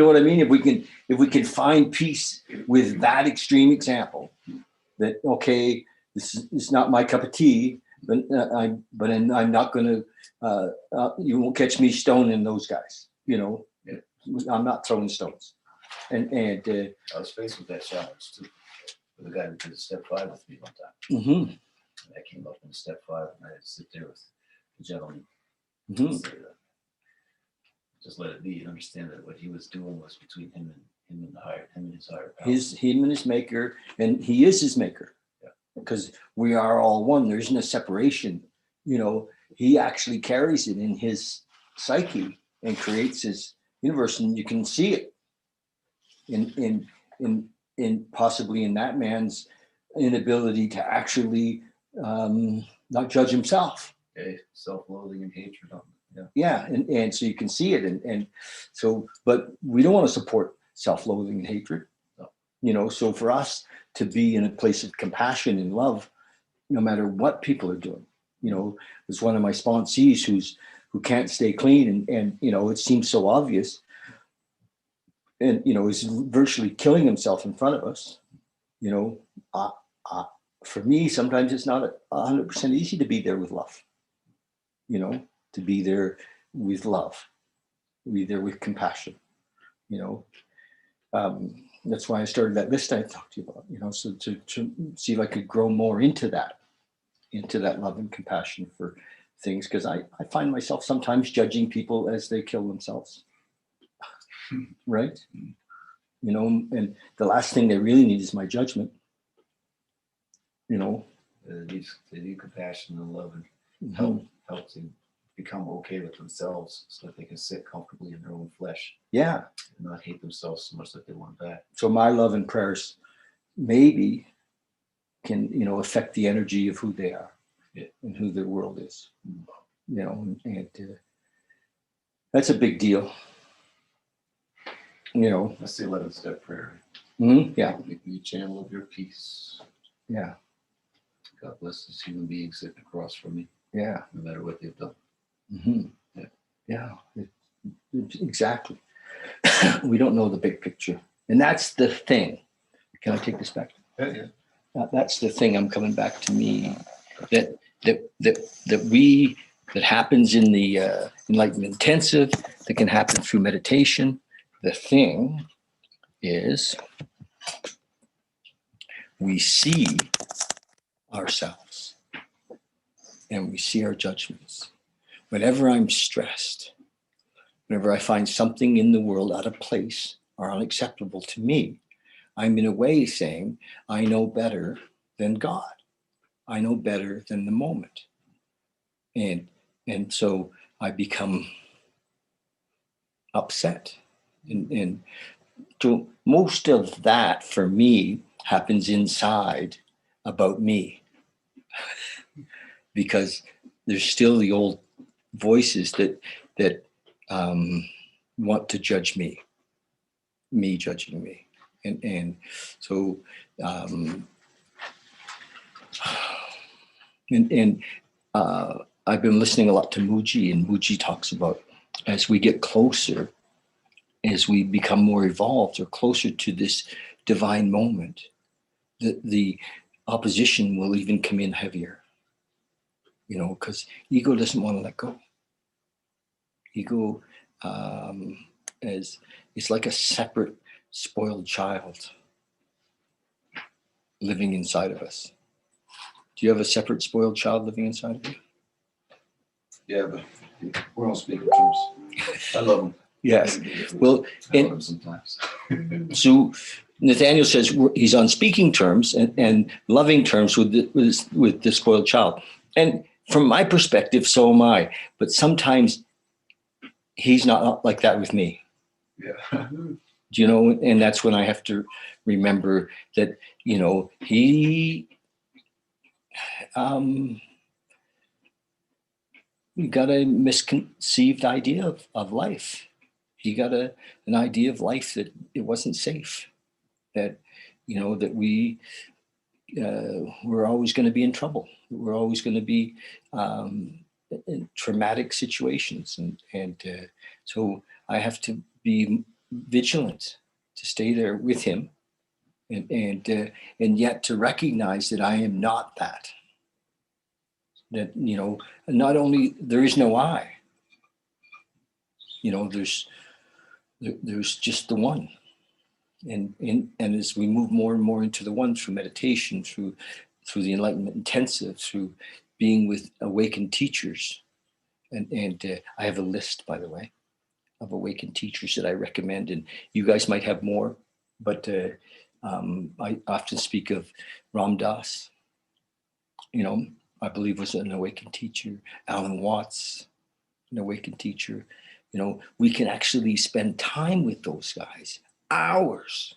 what I mean? If we can find peace with that extreme example, that okay, this is not my cup of tea, but I'm not going to. You won't catch me stoning those guys. Yeah. I'm not throwing stones, and I was faced with that challenge too, with a guy who did step 5 with me one time. mhm, And I came up in step 5, and I had to sit there with the gentleman. mhm. Say, just let it be and understand that what he was doing was between him and his higher power. Him and his maker, and he is his maker. Yeah. Because we are all one. There isn't a separation. He actually carries it in his psyche and creates his universe, and you can see it in possibly in that man's inability to actually not judge himself. Okay, self-loathing and hatred. Yeah, and so you can see it, and so, but we don't want to support self-loathing and hatred. No. So for us to be in a place of compassion and love, no matter what people are doing. There's one of my sponsees who can't stay clean, and it seems so obvious, and is virtually killing himself in front of us. For me, sometimes it's not 100% easy to be there with love. To be there with love, be there with compassion. That's why I started that list I talked to you about. So to see if I could grow more into that love and compassion for things, because I find myself sometimes judging people as they kill themselves. Right? And the last thing they really need is my judgment. They need compassion and love and help to become okay with themselves so that they can sit comfortably in their own flesh. Yeah. And not hate themselves so much that they want back. So my love and prayers maybe can, affect the energy of who they are. Yeah. And who their world is. And that's a big deal. That's the 11th step prayer. Yeah. Make me a channel of your peace. Yeah. God bless this human being sitting across from me. Yeah. No matter what they've done. Mm-hmm. Yeah. Exactly. We don't know the big picture, and that's the thing. Can I take this back? Yeah. That's the thing. I'm coming back to me. That happens in the enlightenment intensive. That can happen through meditation. The thing is, we see ourselves and we see our judgments. Whenever I'm stressed, whenever I find something in the world out of place or unacceptable to me, I'm in a way saying, I know better than God. I know better than the moment. And so I become upset. And so most of that for me happens inside about me. Because there's still the old voices that want to judge me judging me, and so I've been listening a lot to Muji, and Muji talks about as we get closer, as we become more evolved or closer to this divine moment, the opposition will even come in heavier. Because ego doesn't want to let go. Ego is like a separate, spoiled child living inside of us. Do you have a separate, spoiled child living inside of you? Yeah, but we're on speaking terms. I love them. Yes. Well, Tell and them sometimes. so Nathaniel says he's on speaking terms and loving terms with the spoiled child. And from my perspective, so am I. But sometimes he's not like that with me. Yeah. You know, and that's when I have to remember that, you know, he got a misconceived idea of life. He got an idea of life that it wasn't safe, that, you know, that we're always going to be in trouble. We're always going to be in traumatic situations. And so I have to be vigilant to stay there with him and yet to recognize that I am not that. That, you know, not only there is no I, you know, there's just the one. And as we move more and more into the one through meditation, through the Enlightenment Intensive, through being with awakened teachers, and I have a list, by the way, of awakened teachers that I recommend, and you guys might have more, but I often speak of Ram Dass, you know, I believe was an awakened teacher. Alan Watts, an awakened teacher. You know, we can actually spend time with those guys, hours.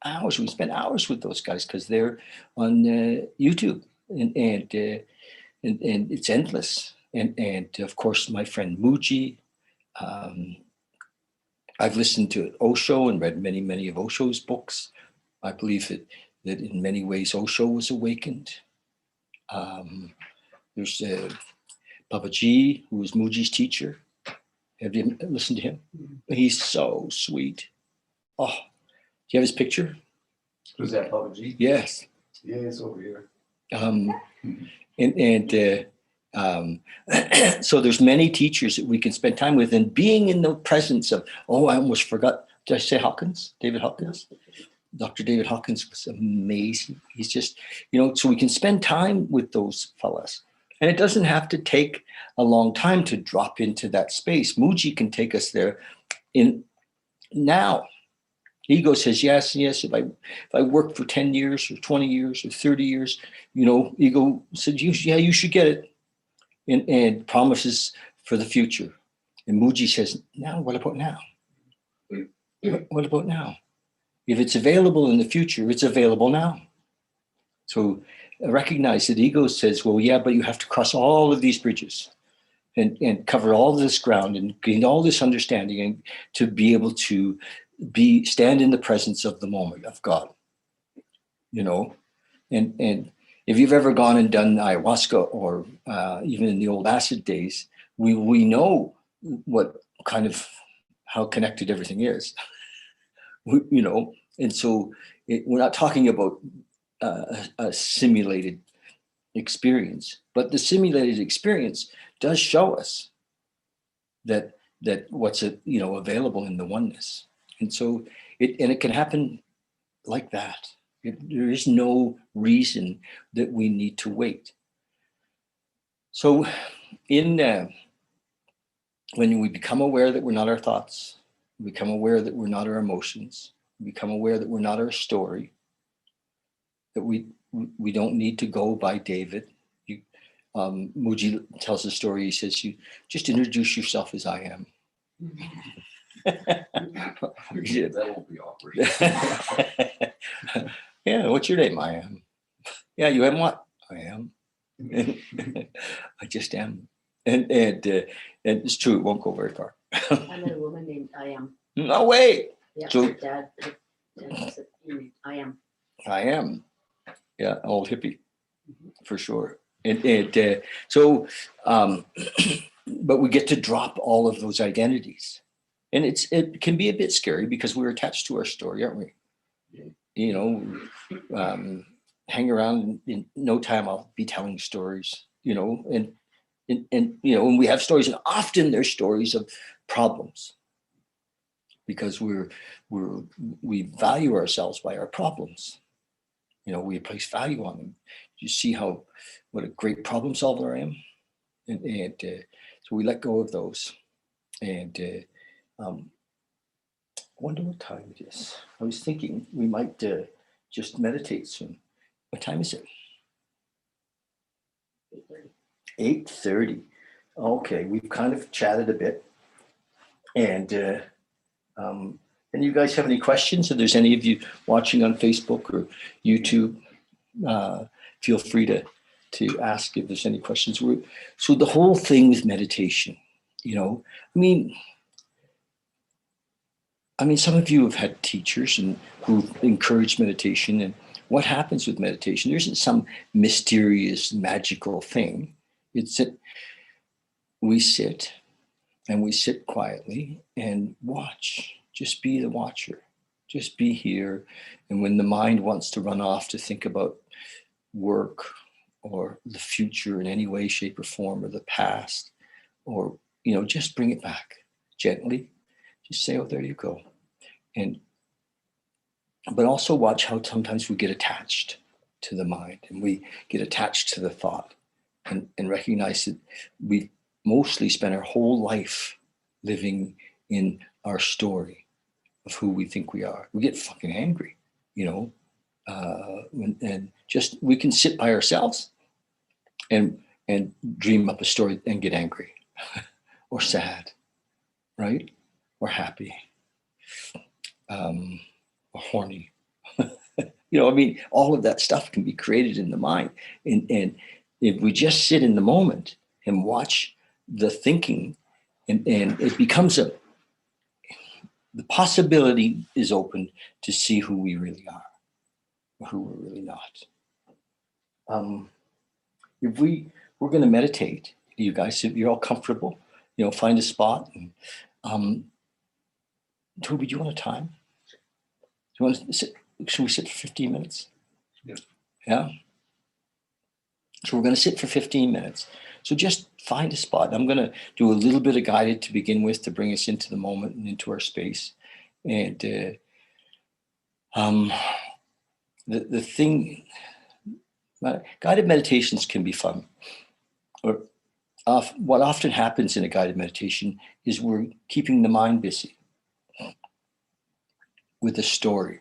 We spend hours with those guys because they're on YouTube, and it's endless. And of course, my friend Muji. I've listened to Osho and read many of Osho's books. I believe that in many ways Osho was awakened. There's Babaji, who was Muji's teacher. Have you listened to him? He's so sweet. Oh, do you have his picture? Who's that, Papa G? Yes. Yeah, it's over here. So there's many teachers that we can spend time with, and being in the presence of, I almost forgot. Did I say Hawkins? David Hawkins? Dr. David Hawkins was amazing. He's just, you know, so we can spend time with those fellas. And it doesn't have to take a long time to drop into that space. Muji can take us there in now. Ego says, yes, if I work for 10 years or 20 years or 30 years, you know, ego said, you should get it. And promises for the future. And Muji says, now, what about now? What about now? If it's available in the future, it's available now. So recognize that ego says, well, yeah, but you have to cross all of these bridges and cover all this ground and gain all this understanding and to be able to stand in the presence of the moment of God, you know. And if you've ever gone and done ayahuasca or even in the old acid days, we know what kind of how connected everything is, you know. And so we're not talking about a simulated experience, but the simulated experience does show us that what's available in the oneness. And so it can happen like that. There is no reason that we need to wait. So when we become aware that we're not our thoughts, we become aware that we're not our emotions, we become aware that we're not our story, that we don't need to go by David. Muji tells the story. He says, you just introduce yourself as I am. That won't be awkward. Yeah, what's your name? I am. Yeah, you am what? I am. I just am. And it's true, it won't go very far. I met a woman named I am. No way. Yeah, So- her dad said, I am. I am. Yeah, old hippie, for sure. And so, but we get to drop all of those identities. And it can be a bit scary because we're attached to our story, aren't we? You know, hang around in no time I'll be telling stories, you know, and you know, when we have stories, and often they're stories of problems because we value ourselves by our problems. You know, we place value on them. You see what a great problem solver I am, and so we let go of those, and I wonder what time it is. I was thinking we might just meditate soon. What time is it? 8:30. 8:30. Okay, we've kind of chatted a bit. And you guys have any questions? If there's any of you watching on Facebook or YouTube, feel free to ask if there's any questions. So the whole thing with meditation, I mean, some of you have had teachers and who encourage meditation. And what happens with meditation? There isn't some mysterious, magical thing. It's that we sit and we sit quietly and watch. Just be the watcher. Just be here. And when the mind wants to run off to think about work or the future in any way, shape, or form, or the past, or just bring it back gently. Just say, "Oh, there you go." But also watch how sometimes we get attached to the mind and we get attached to the thought, and recognize that we mostly spend our whole life living in our story of who we think we are. We get fucking angry, and just we can sit by ourselves and dream up a story and get angry or sad, right? Or happy, or horny. I mean, all of that stuff can be created in the mind. And if we just sit in the moment and watch the thinking, and it becomes the possibility is open to see who we really are or who we're really not. If we're going to meditate, you guys, if you're all comfortable, find a spot. And, Toby, do you want a time? Do you want to sit? Should we sit for 15 minutes? Yeah. Yeah. So we're going to sit for 15 minutes. So just find a spot. I'm going to do a little bit of guided to begin with to bring us into the moment and into our space. And the thing, guided meditations can be fun. Or what often happens in a guided meditation is we're keeping the mind busy with a story,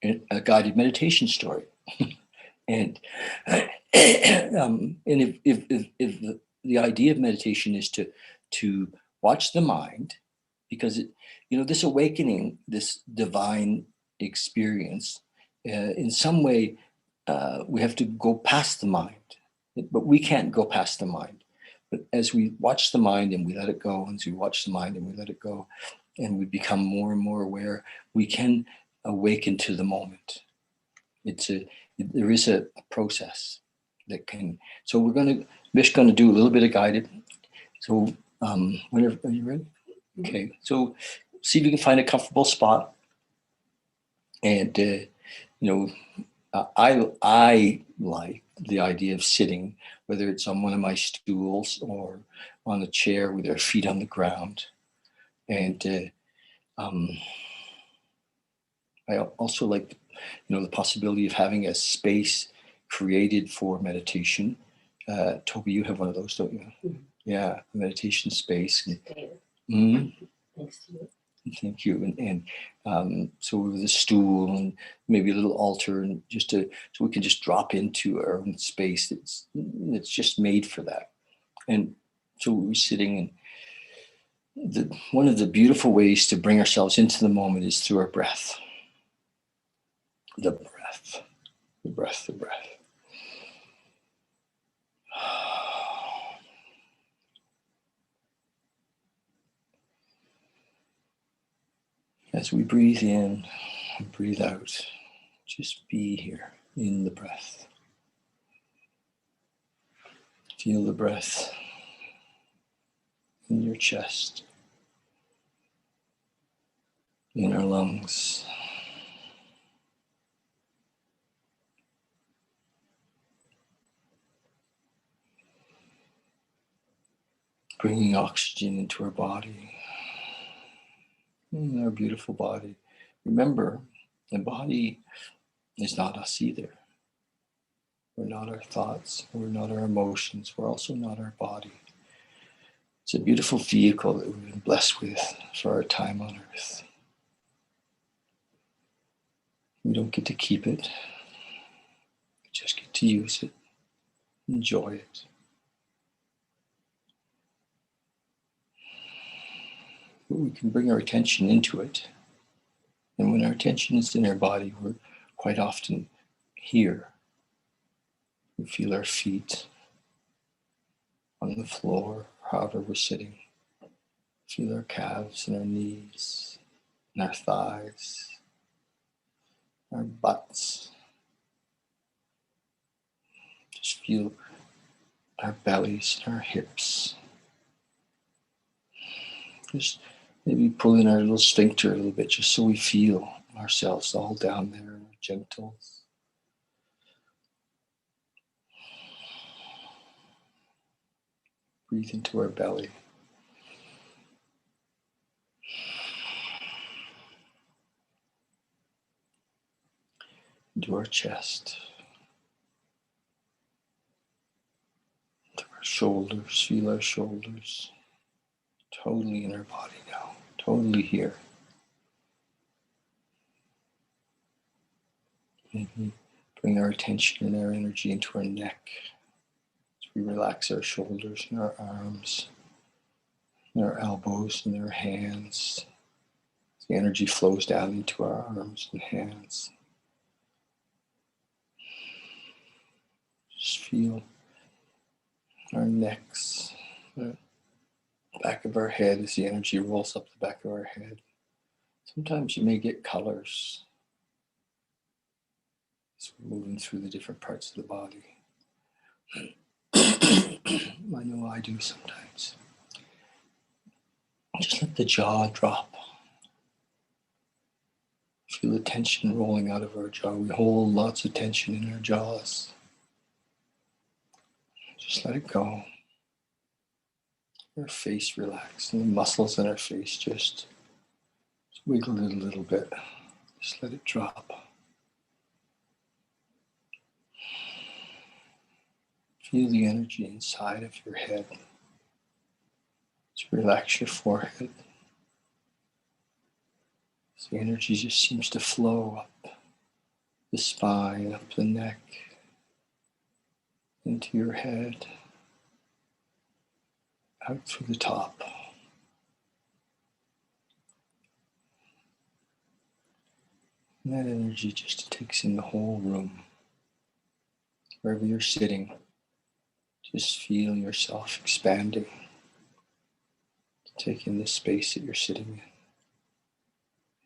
a guided meditation story. And if the idea of meditation is to watch the mind, because this awakening, this divine experience, in some way we have to go past the mind, but we can't go past the mind. But as we watch the mind and we let it go, and as we watch the mind and we let it go, and we become more and more aware, we can awaken to the moment. There is a process that can. So Mish's going to do a little bit of guided. So whenever, are you ready? Okay. So see if you can find a comfortable spot. And I like the idea of sitting, whether it's on one of my stools or on a chair with our feet on the ground. And I also like, the possibility of having a space created for meditation. Toby, you have one of those, don't you? Mhm. Yeah, a meditation space. Thanks to you. Thank you. And so with a stool and maybe a little altar, and so we can just drop into our own space that's just made for that. And so we're sitting, and one of the beautiful ways to bring ourselves into the moment is through our breath. The breath, the breath, the breath. As we breathe in and breathe out, just be here in the breath. Feel the breath in your chest, in our lungs. Bringing oxygen into our body, in our beautiful body. Remember, the body is not us either. We're not our thoughts. We're not our emotions. We're also not our body. It's a beautiful vehicle that we've been blessed with for our time on earth. We don't get to keep it. We just get to use it, enjoy it. But we can bring our attention into it. And when our attention is in our body, we're quite often here. We feel our feet on the floor, however we're sitting. Feel our calves and our knees and our thighs, our butts. Just feel our bellies and our hips. Just maybe pull in our little sphincter a little bit just so we feel ourselves all down there in our genitals. Breathe into our belly. Into our chest. Into our shoulders. Feel our shoulders. Totally in our body now. Totally here. Maybe bring our attention and our energy into our neck. As we relax our shoulders and our arms, and our elbows and our hands. The energy flows down into our arms and hands. Just feel our necks, the back of our head as the energy rolls up the back of our head. Sometimes you may get colors as we're moving through the different parts of the body. I know I do sometimes. Just let the jaw drop. Feel the tension rolling out of our jaw. We hold lots of tension in our jaws. Just let it go. Our face relax and the muscles in our face just wiggle it a little bit. Just let it drop. Feel the energy inside of your head. Just relax your forehead. So the energy just seems to flow up the spine, up the neck, into your head, out through the top. And that energy just takes in the whole room. Wherever you're sitting, just feel yourself expanding. Take in the space that you're sitting in.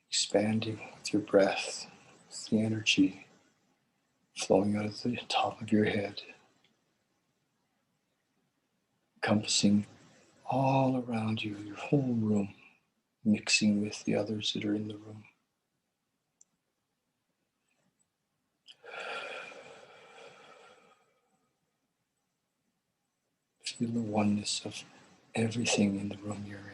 Expanding with your breath, with the energy flowing out of the top of your head. Encompassing all around you, your whole room, mixing with the others that are in the room. Feel the oneness of everything in the room you're in.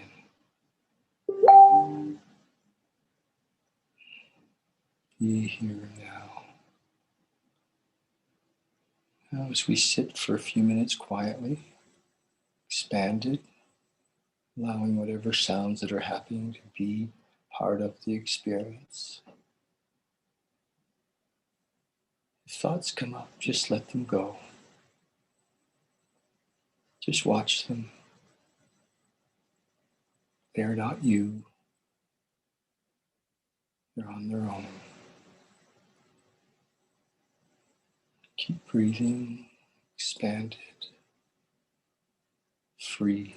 Be here now. Now as we sit for a few minutes quietly, expanded, allowing whatever sounds that are happening to be part of the experience. If thoughts come up, just let them go. Just watch them. They're not you. They're on their own. Keep breathing, expanded, free.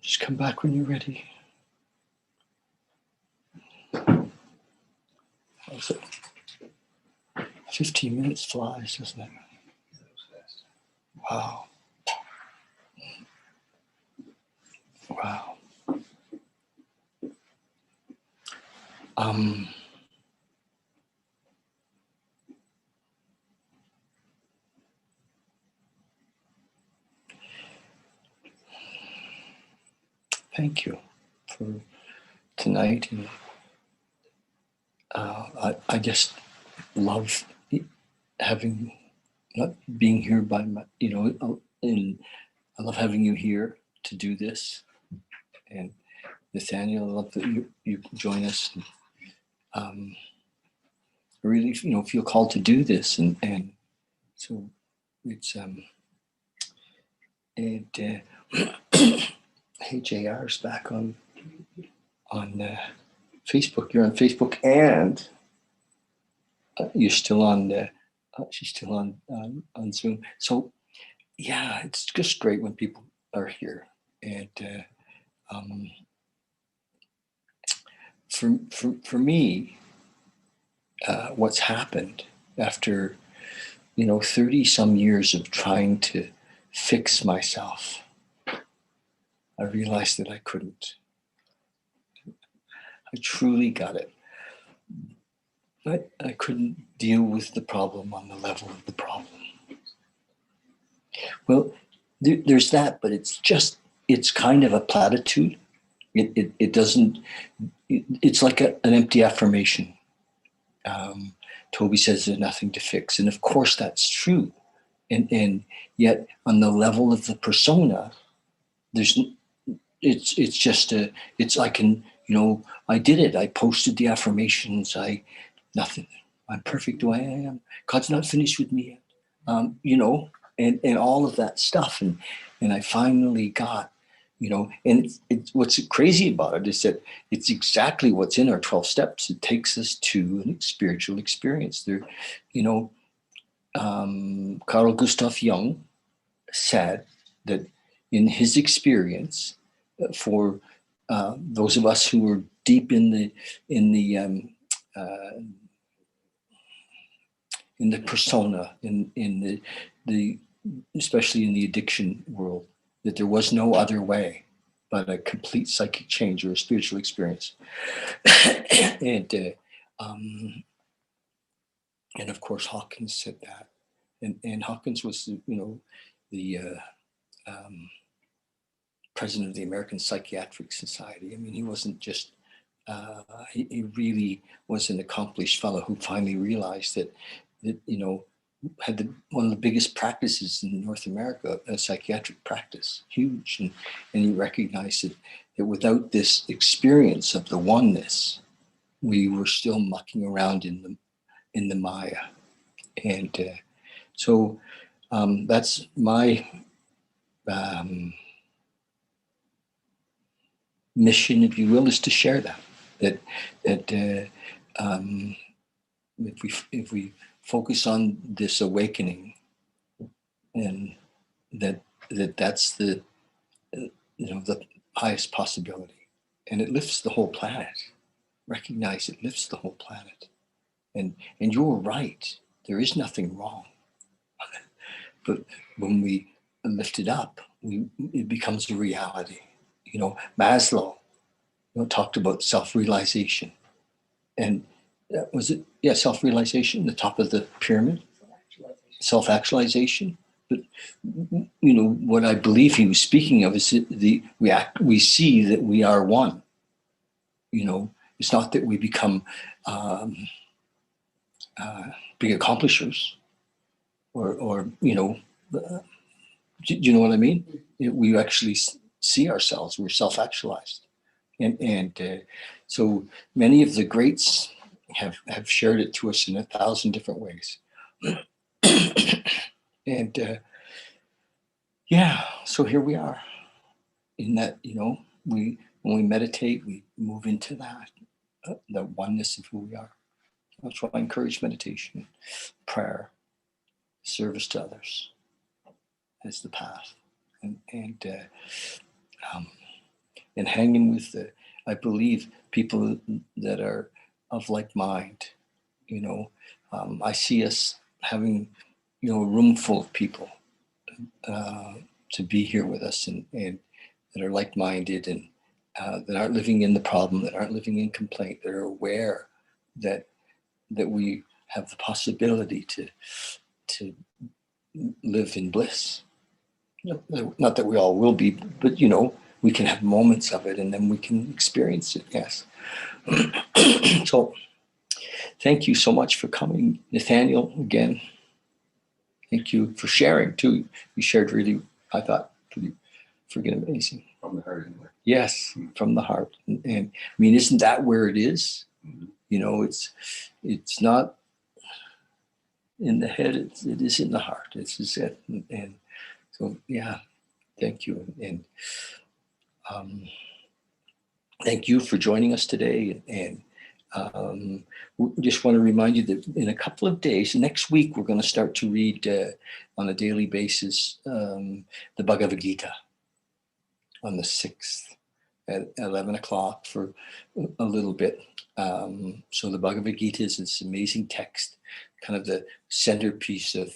Just come back when you're ready. How's it? 15 minutes flies, doesn't it? That was fast. Wow. Wow. Um, Thank you for tonight. And I just love having, not being here by my, and I love having you here to do this. And Nathaniel, I love that you can join us. And, I really, feel called to do this, and so it's hey, JR's back on Facebook. You're on Facebook, and you're still on she's still on Zoom. So yeah, it's just great when people are here. And for me, what's happened after 30 some years of trying to fix myself, I realized that I couldn't. I truly got it. But I couldn't deal with the problem on the level of the problem. Well, there's that, but it's kind of a platitude. It doesn't, it's like an empty affirmation. Toby says there's nothing to fix. And of course that's true. And yet on the level of the persona, it's just it's I can, I did it. I posted the affirmations. Nothing. I'm perfect the way I am. God's not finished with me yet. And all of that stuff. And I finally got, and it's what's crazy about it is that it's exactly what's in our 12 steps. It takes us to a spiritual experience. There, Carl Gustav Jung said that in his experience, for those of us who were deep in the persona, in the especially in the addiction world, that there was no other way but a complete psychic change or a spiritual experience. and and of course Hawkins said that, and Hawkins was the president of the American Psychiatric Society. I mean, he wasn't just he really was an accomplished fellow who finally realized that had one of the biggest practices in North America, a psychiatric practice, huge, and he recognized that without this experience of the oneness, we were still mucking around in the Maya, and so that's my mission, if you will, is to share that if we focus on this awakening, and that's the the highest possibility, and it lifts the whole planet. Recognize it lifts the whole planet, and you're right. There is nothing wrong, but when we lift it up, it becomes a reality. Maslow talked about self-realization, and was it self-realization, the top of the pyramid, self-actualization. But what I believe he was speaking of is we see that we are one. It's not that we become big accomplishers, or do you know what I mean? We actually see ourselves. We're self-actualized, and so many of the greats have shared it to us in 1,000 different ways. And so here we are in that, when we meditate, we move into that, the oneness of who we are. That's why I encourage meditation, prayer, service to others as the path. And and hanging with the, I believe, people that are of like mind. You know, I see us having, you know, a room full of people to be here with us, and that are like-minded, and that aren't living in the problem, that aren't living in complaint, that are aware that we have the possibility to live in bliss. Not that we all will be, but, you know, we can have moments of it, and then we can experience it. Yes. So thank you so much for coming, Nathaniel, again. Thank you for sharing too. You shared really, I thought, pretty freaking amazing. From the heart, anyway. Yes, from the heart. And I mean, isn't that where it is? Mhm. You know, it's not in the head, it is in the heart. It's just it. And so, yeah, thank you. And thank you for joining us today. And we just want to remind you that in a couple of days, next week, we're going to start to read on a daily basis the Bhagavad Gita on the 6th at 11 o'clock for a little bit. So the Bhagavad Gita is this amazing text, kind of the centerpiece of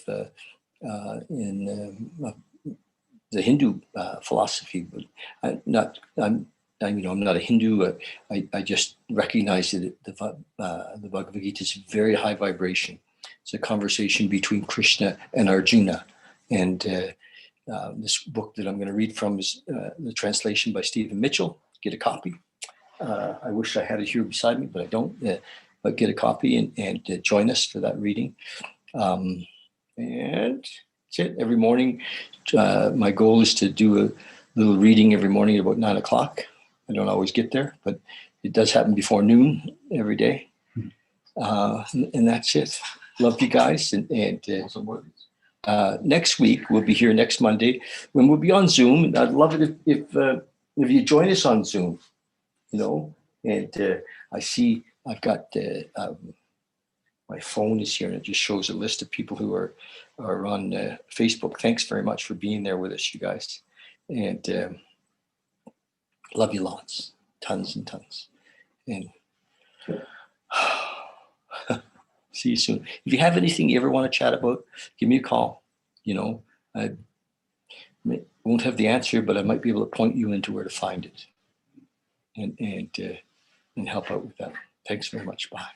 in the Hindu philosophy. But I'm not a Hindu. I just recognize that the Bhagavad Gita is very high vibration. It's a conversation between Krishna and Arjuna, and this book that I'm going to read from is the translation by Stephen Mitchell. Get a copy. I wish I had it here beside me, but I don't. But get a copy and join us for that reading. And that's it. Every morning, my goal is to do a little reading every morning at about 9 o'clock. I don't always get there, but it does happen before noon every day. And that's it. Love you guys. And next week, we'll be here next Monday when we'll be on Zoom. And I'd love it if you join us on Zoom, you know. And I see I've got my phone is here, and it just shows a list of people who are on Facebook. Thanks very much for being there with us, you guys. And love you lots, tons and tons. And see you soon. If you have anything you ever want to chat about, give me a call. You know, I won't have the answer, but I might be able to point you into where to find it and help out with that. Thanks very much. Bye.